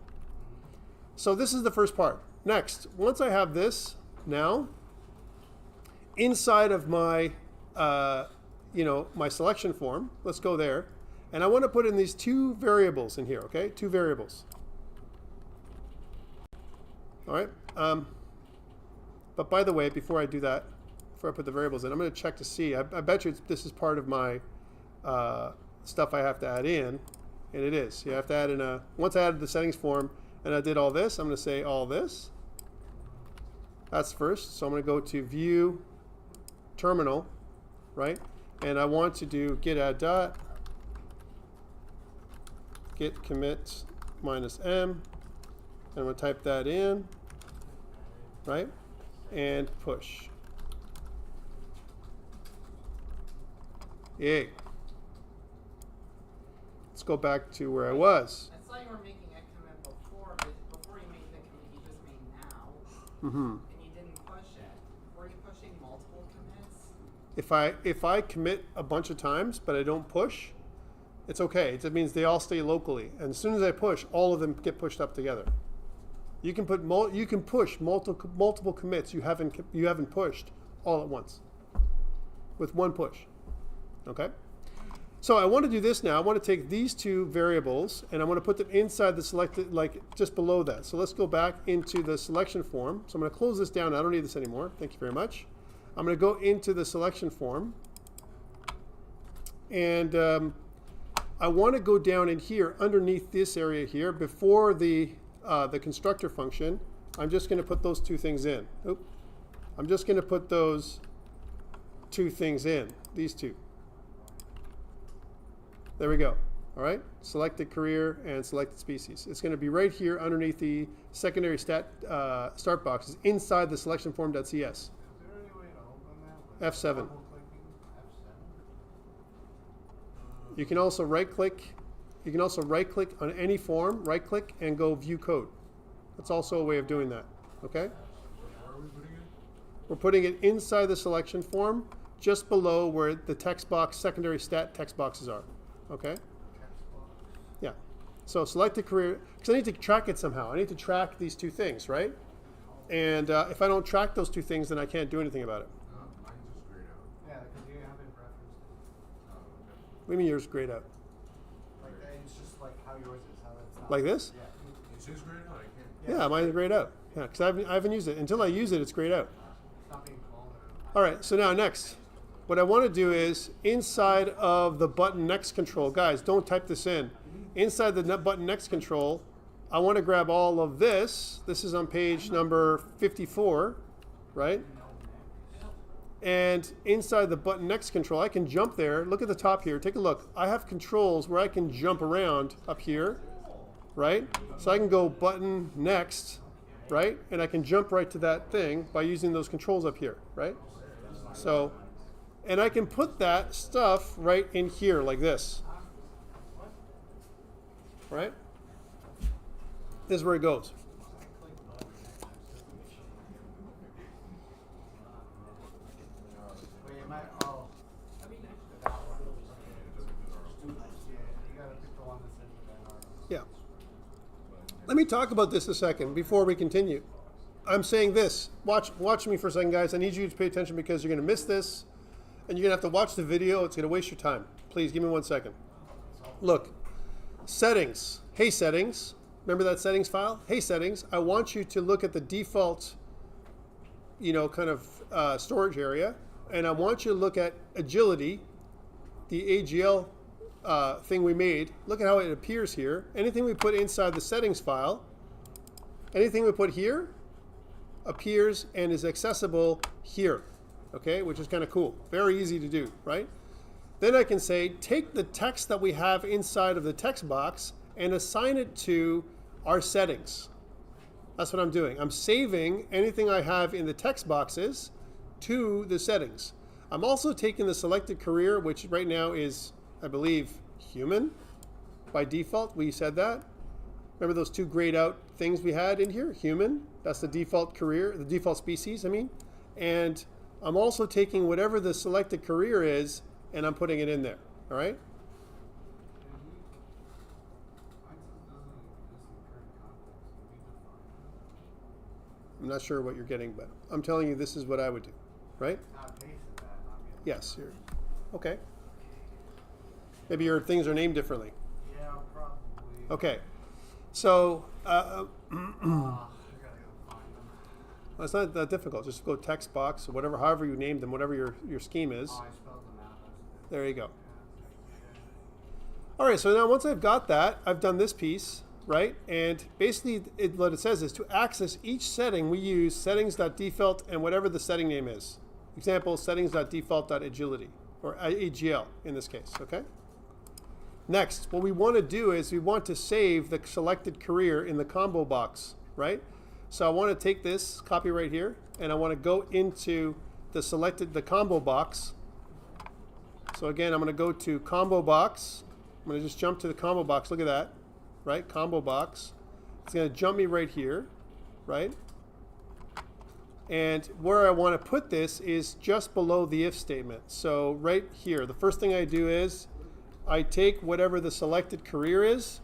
So this is the first part. Next, once I have this now, inside of my, my selection form, let's go there, and I want to put in these two variables in here, okay? Two variables. All right. But by the way, before I do that, before I put the variables in, I'm going to check to see. I bet you this is part of my stuff I have to add in, and it is. You have to add in once I added the settings form and I did all this, I'm going to say all this. That's first. So I'm going to go to View, Terminal, right? And I want to do git add dot, git commit -m, and I'm going to type that in, right? And push. Yay. Let's go back to where I was. I saw you were making a commit before, but before you made the commit you just made now, Mm-hmm. and you didn't push it. Were you pushing multiple commits? If I commit a bunch of times but I don't push, it's okay. It means they all stay locally, and as soon as I push, all of them get pushed up together. You can push multiple commits you haven't pushed all at once with one push. Okay. So I want to do this now. I want to take these two variables and I want to put them inside the selected, like just below that. So let's go back into the selection form. So I'm going to close this down. I don't need this anymore. Thank you very much. I'm going to go into the selection form, and I want to go down in here underneath this area here before the constructor function. I'm just going to put those two things in. Oop. I'm just going to put those two things in. These two. There we go. All right. Selected career and selected species. It's going to be right here underneath the secondary start boxes inside the selection form.cs. Is there any way to open that? F7. Double-clicking F7? You can also right click. You can also right click on any form, right click, and go view code. That's also a way of doing that. Okay? Where are we putting it? We're putting it inside the selection form, just below where the text box, secondary stat text boxes are. Okay? Yeah. So select the career, because I need to track it somehow. I need to track these two things, right? And if I don't track those two things, then I can't do anything about it. Mine's just grayed out. Yeah, because What do you mean yours is grayed out? Like it's just like how yours is, how it's not. Like this? Yeah. Is his grayed out? I can't. Yeah, mine's grayed out. Yeah, because I haven't used it. Until I use it, it's grayed out. It's not being called. All right, so now next. What I want to do is inside of the button next control, guys, don't type this in. Inside the button next control, I want to grab all of this. This is on page number 54, right? And inside the button next control, I can jump there. Look at the top here. Take a look. I have controls where I can jump around up here, right? So I can go button next, right? And I can jump right to that thing by using those controls up here, right? So, and I can put that stuff right in here like this, right? This is where it goes. Wait, am I? Oh. That one. Yeah, you gotta pick the one that's in the Yeah. Let me talk about this a second before we continue. I'm saying this. Watch me for a second, guys. I need you to pay attention because you're going to miss this, and you're going to have to watch the video. It's going to waste your time. Please give me 1 second. Look, settings. Hey, settings. Remember that settings file? Hey, settings. I want you to look at the default, kind of storage area, and I want you to look at agility, the AGL thing we made. Look at how it appears here. Anything we put inside the settings file, anything we put here appears and is accessible here, okay, which is kind of cool. Very easy to do, right? Then I can say, take the text that we have inside of the text box and assign it to our settings. That's what I'm doing. I'm saving anything I have in the text boxes to the settings. I'm also taking the selected career, which right now is, I believe, human by default. We said that. Remember those two grayed out things we had in here? Human, that's the default career, the default species, I mean. And I'm also taking whatever the selected career is and I'm putting it in there, all right? I'm not sure what you're getting, but I'm telling you this is what I would do, right? Yes, you're, okay. Maybe your things are named differently. Yeah, probably. Okay, so I gotta go find them. it's not that difficult. Just go text box or whatever, however you named them, whatever your scheme is. Oh, I spelled them out. That's There you go. All right, so now once I've got that, I've done this piece, right? And basically what it says is to access each setting, we use settings.default and whatever the setting name is. Example, settings.default.agility, or AGL in this case, okay? Next, what we want to do is we want to save the selected career in the combo box, right? So I want to take this, copy right here, and I want to go into the combo box. So again, I'm going to go to combo box. I'm going to just jump to the combo box. Look at that, right? Combo box. It's going to jump me right here, right? And where I want to put this is just below the if statement. So right here, the first thing I do is I take whatever the selected career is,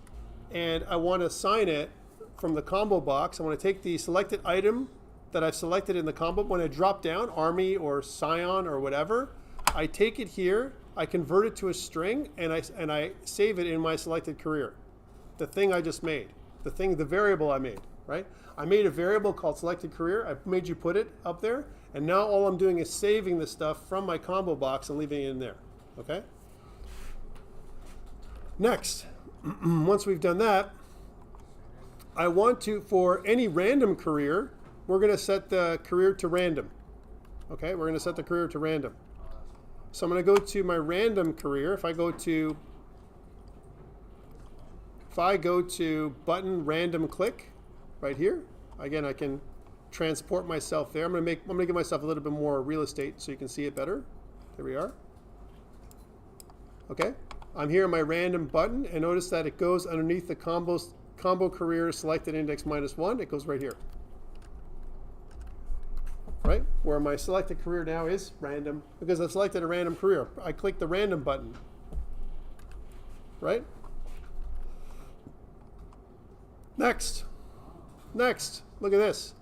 and I want to assign it from the combo box. I want to take the selected item that I've selected in the combo. When I drop down, Army or Scion or whatever, I take it here, I convert it to a string, and I save it in my selected career. The thing I just made, the variable I made, right? I made a variable called selected career. I made you put it up there, and now all I'm doing is saving the stuff from my combo box and leaving it in there, okay? Next, once we've done that, I want to, for any random career, we're going to set the career to random. Okay, we're going to set the career to random. So I'm going to go to my random career. If I go to button random click right here, again, I can transport myself there. I'm going to give myself a little bit more real estate so you can see it better. There we are. Okay. I'm here in my random button, and notice that it goes underneath the combo career selected index -1. It goes right here, right? Where my selected career now is random because I've selected a random career. I click the random button, right? Next, look at this.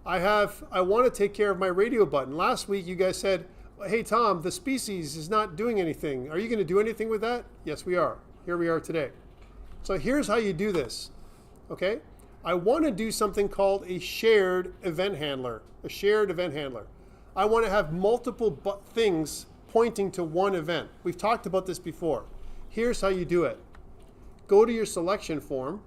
I want to take care of my radio button. Last week you guys said, hey, Tom, the species is not doing anything. Are you going to do anything with that? Yes, we are. Here we are today. So here's how you do this, okay? I want to do something called a shared event handler, a shared event handler. I want to have multiple things pointing to one event. We've talked about this before. Here's how you do it. Go to your selection form.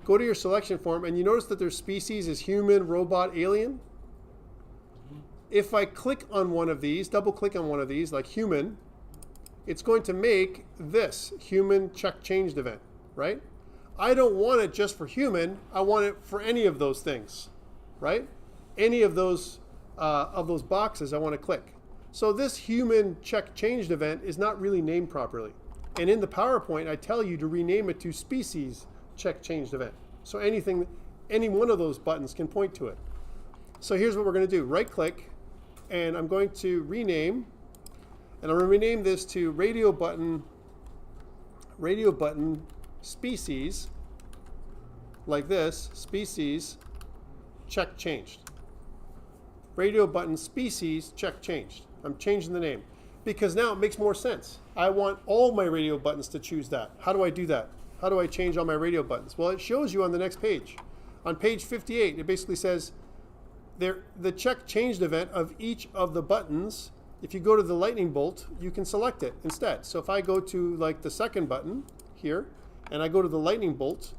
Go to your selection form, and you notice that their species is human, robot, alien. If I click on one of these, double click on one of these, like human, it's going to make this human check changed event, right? I don't want it just for human. I want it for any of those things, right? Any of those boxes I want to click. So this human check changed event is not really named properly. And in the PowerPoint, I tell you to rename it to species check changed event. So any one of those buttons can point to it. So here's what we're going to do. Right click, and I'm going to rename, and I'm going to rename this to radio button species, like this, species check changed. Radio button species check changed. I'm changing the name because now it makes more sense. I want all my radio buttons to choose that. How do I do that? How do I change all my radio buttons? Well, it shows you on the next page. On page 58, it basically says the check changed event of each of the buttons. If you go to the lightning bolt, you can select it instead. So if I go to like the second button here, and I go to the lightning bolt,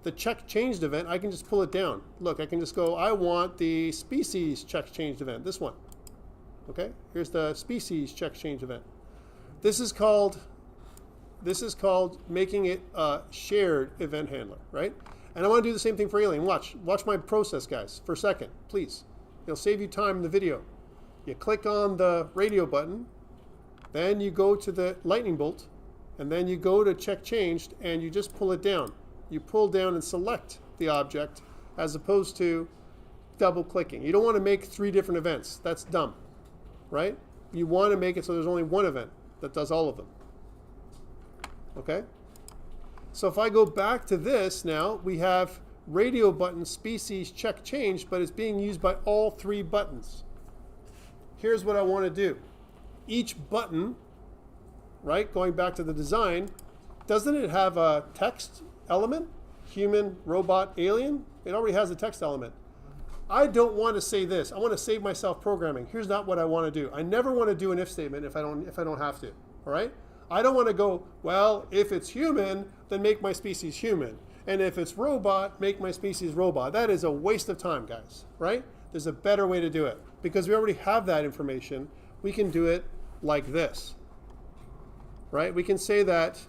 the check changed event, I can just pull it down. Look, I can just go, I want the species check changed event, this one. Okay, here's the species check change event. This is called making it a shared event handler, right? And I want to do the same thing for alien. Watch my process, guys, for a second, please. It'll save you time in the video. You click on the radio button, then you go to the lightning bolt, and then you go to check changed, and you just pull it down. You pull down and select the object as opposed to double clicking. You don't want to make 3 different events. That's dumb, right? You want to make it so there's only one event that does all of them. Okay? So if I go back to this now, we have radio button species check changed, but it's being used by all 3 buttons. Here's what I want to do. Each button, right, going back to the design, doesn't it have a text element? Human, robot, alien? It already has a text element. I don't want to say this. I want to save myself programming. Here's not what I want to do. I never want to do an if statement if I don't have to. All right? I don't want to go, well, if it's human, then make my species human. And if it's robot, make my species robot. That is a waste of time, guys. Right? There's a better way to do it. Because we already have that information, we can do it like this. Right? We can say that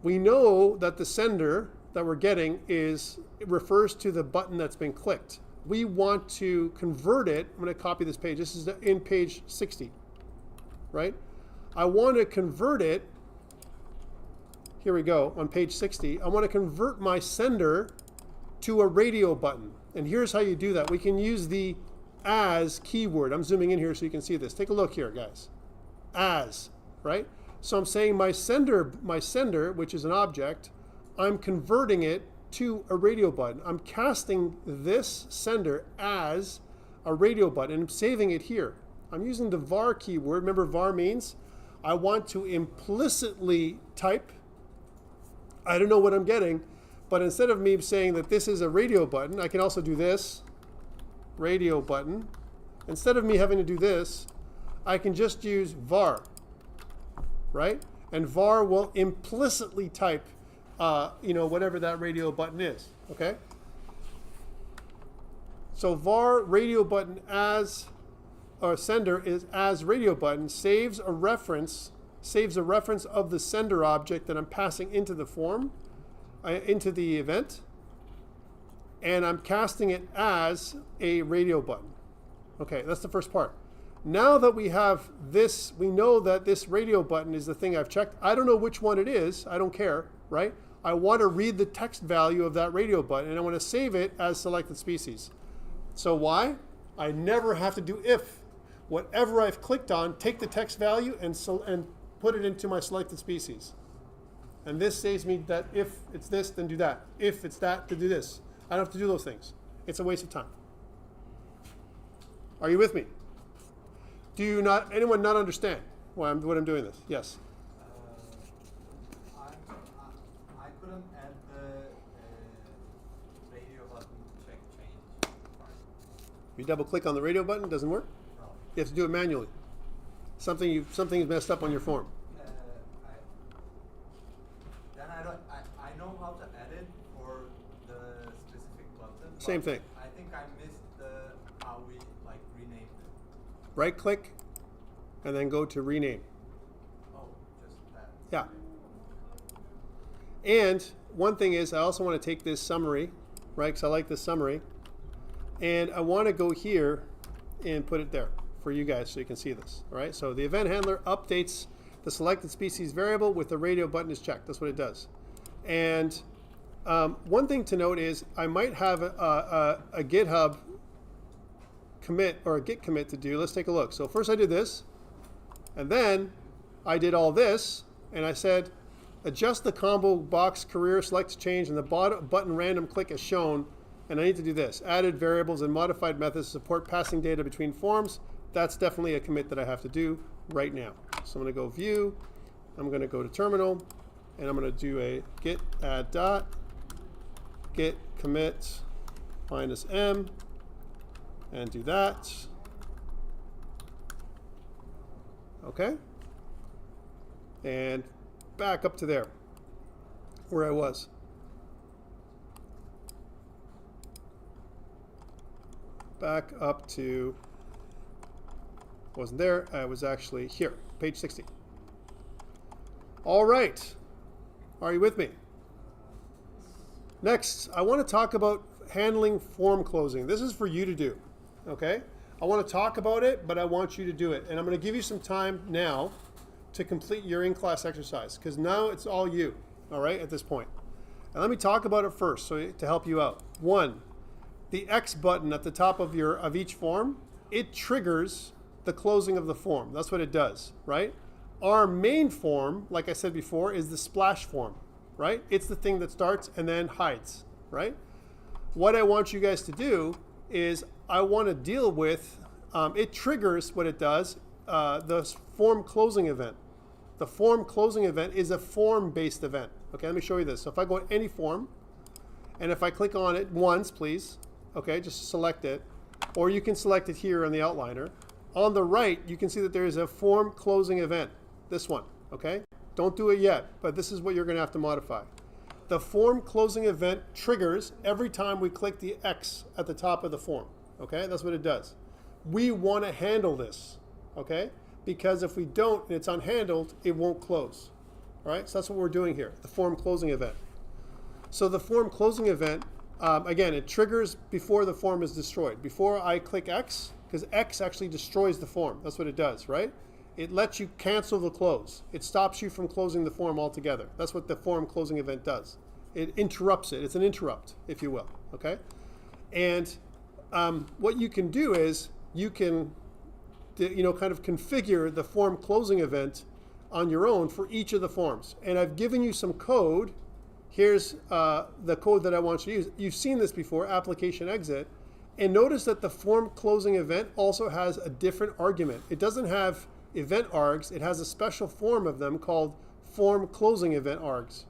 we know that the sender that we're getting it refers to the button that's been clicked. We want to convert it. I'm going to copy this page. This is in page 60, right? I want to convert it. Here we go on page 60. I want to convert my sender to a radio button. And here's how you do that. We can use the as keyword. I'm zooming in here so you can see this. Take a look here, guys. As, right? So I'm saying my sender, which is an object, I'm converting it to a radio button. I'm casting this sender as a radio button and I'm saving it here. I'm using the var keyword. Remember, var means I want to implicitly type. I don't know what I'm getting, but instead of me saying that this is a radio button, I can also do this, radio button. Instead of me having to do this, I can just use var, right? And var will implicitly type whatever that radio button is, okay? So var radio button as, or sender is as radio button saves a reference of the sender object that I'm passing into the form, into the event, and I'm casting it as a radio button. Okay, that's the first part. Now that we have this, we know that this radio button is the thing I've checked. I don't know which one it is. I don't care, right? I want to read the text value of that radio button, and I want to save it as selected species. So why? I never have to do if. Whatever I've clicked on, take the text value and put it into my selected species. And this saves me that if it's this, then do that. If it's that, then do this. I don't have to do those things. It's a waste of time. Are you with me? Do you not, anyone not understand what I'm doing this? Yes. I couldn't add the radio button check change part. You double click on the radio button, doesn't work? No. You have to do it manually. Something's messed up on your form. I know how to edit for the specific button. Same thing. I think I missed how we like renamed it. Right click and then go to rename. Oh, just that. Yeah. And one thing is I also want to take this summary, right? Because I like this summary. And I want to go here and put it there for you guys so you can see this. All right. So the event handler updates the selected species variable with the radio button is checked. That's what it does. And one thing to note is I might have a GitHub commit or a Git commit to do. Let's take a look. So first I did this, and then I did all this, and I said adjust the combo box career select change and the button random click as shown, and I need to do this. Added variables and modified methods to support passing data between forms. That's definitely a commit that I have to do right now. So I'm going to go view, I'm going to go to terminal, and I'm going to do a git add dot, git commit -m, and do that. Okay. And back up to there, where I was. Back up to, wasn't there, I was actually here, page 60. All right. Are you with me? Next, I want to talk about handling form closing. This is for you to do, okay? I want to talk about it, but I want you to do it. And I'm going to give you some time now to complete your in-class exercise, because now it's all you, all right, at this point. And let me talk about it first so to help you out. One, the X button at the top of each form, it triggers the closing of the form. That's what it does, right? Our main form, like I said before, is the splash form, right? It's the thing that starts and then hides, right? What I want you guys to do is I want to deal with, it triggers what it does, the form closing event. The form closing event is a form-based event. Okay, let me show you this. So if I go to any form, and if I click on it once, please, okay, just select it, or you can select it here on the outliner. On the right, you can see that there is a form closing event. This one, okay? Don't do it yet, but this is what you're going to have to modify. The form closing event triggers every time we click the X at the top of the form, okay? That's what it does. We want to handle this, okay? Because if we don't and it's unhandled, it won't close, all right? So that's what we're doing here, the form closing event. So the form closing event, again, it triggers before the form is destroyed. Before I click X, because X actually destroys the form. That's what it does, right? It lets you cancel the close. It stops you from closing the form altogether. That's what the form closing event does. It interrupts it. It's an interrupt, if you will, okay? And what you can do is you can, kind of configure the form closing event on your own for each of the forms. And I've given you some code. Here's the code that I want you to use. You've seen this before, application exit. And notice that the form closing event also has a different argument. It doesn't have event args. It has a special form of them called form closing event args.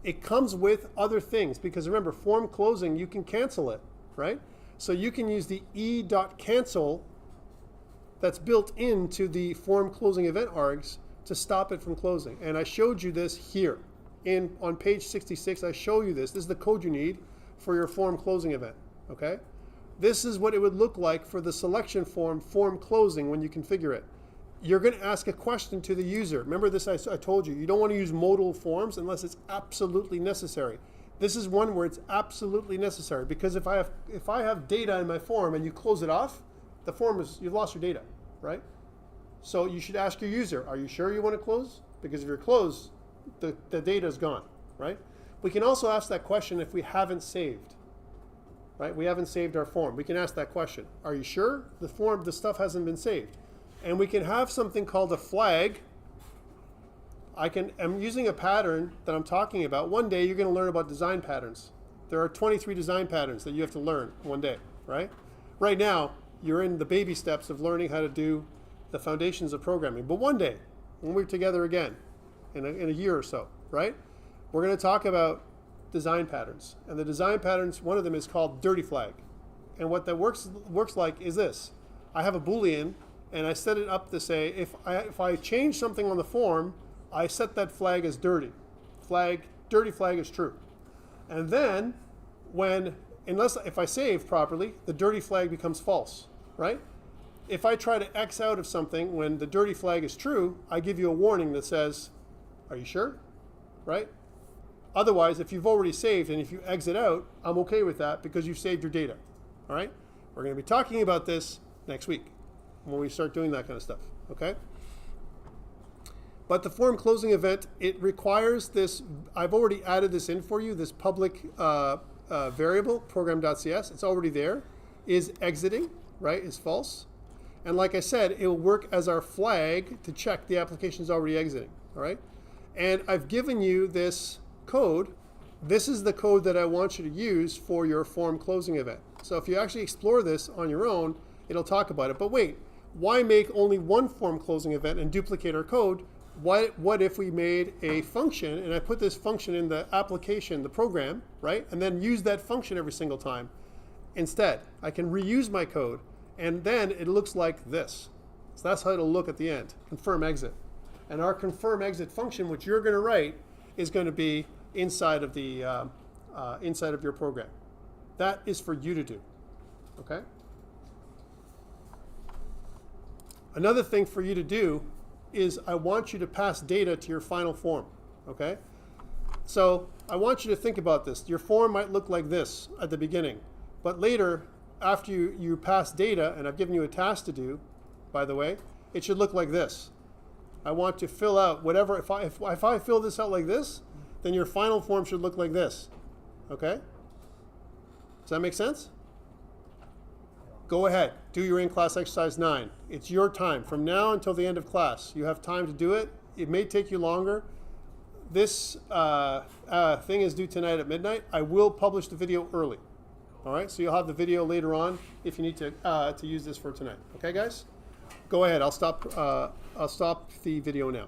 It comes with other things because remember, form closing, you can cancel it, right? So you can use the e.cancel that's built into the form closing event args to stop it from closing. And I showed you this here. On page 66, I show you this. This is the code you need for your form closing event, okay? This is what it would look like for the selection form closing when you configure it. You're going to ask a question to the user. Remember this, I told you, you don't want to use modal forms unless it's absolutely necessary. This is one where it's absolutely necessary because if I have data in my form and you close it off, the form you've lost your data, right? So you should ask your user, are you sure you want to close? Because if you're closed, the data is gone, right? We can also ask that question if we haven't saved, right? We haven't saved our form. We can ask that question. Are you sure the stuff hasn't been saved? And we can have something called a flag. I'm using a pattern that I'm talking about. One day you're going to learn about design patterns. There are 23 design patterns that you have to learn one day, right? Right now, you're in the baby steps of learning how to do the foundations of programming. But one day, when we're together again, in a year or so, right, we're going to talk about design patterns. And the design patterns, one of them is called dirty flag. And what that works like is this. I have a Boolean, and I set it up to say, if I change something on the form, I set that flag as dirty. Dirty flag is true. And then, if I save properly, the dirty flag becomes false, right? If I try to X out of something when the dirty flag is true, I give you a warning that says, are you sure? Right? Otherwise, if you've already saved and if you exit out, I'm okay with that because you've saved your data. All right? We're going to be talking about this next week when we start doing that kind of stuff. Okay? But the form closing event, it requires this. I've already added this in for you, this public variable, program.cs. It's already there. Is exiting, right? Is false. And like I said, it will work as our flag to check the application is already exiting. All right? And I've given you this code. This is the code that I want you to use for your form closing event. So if you actually explore this on your own, it'll talk about it. But wait, why make only one form closing event and duplicate our code? What if we made a function and I put this function in the application, the program, right? And then use that function every single time. Instead, I can reuse my code and then it looks like this. So that's how it'll look at the end, confirm exit. And our confirm exit function, which you're going to write, is going to be inside of the inside of your program. That is for you to do. Okay. Another thing for you to do is I want you to pass data to your final form. Okay. So I want you to think about this. Your form might look like this at the beginning, but later, after you pass data, and I've given you a task to do, by the way, it should look like this. I want to fill out whatever. If I fill this out like this, then your final form should look like this. Okay? Does that make sense? Go ahead. Do your in-class exercise 9. It's your time. From now until the end of class, you have time to do it. It may take you longer. This thing is due tonight at midnight. I will publish the video early. All right? So you'll have the video later on if you need to use this for tonight. Okay, guys? Go ahead. I'll stop the video now.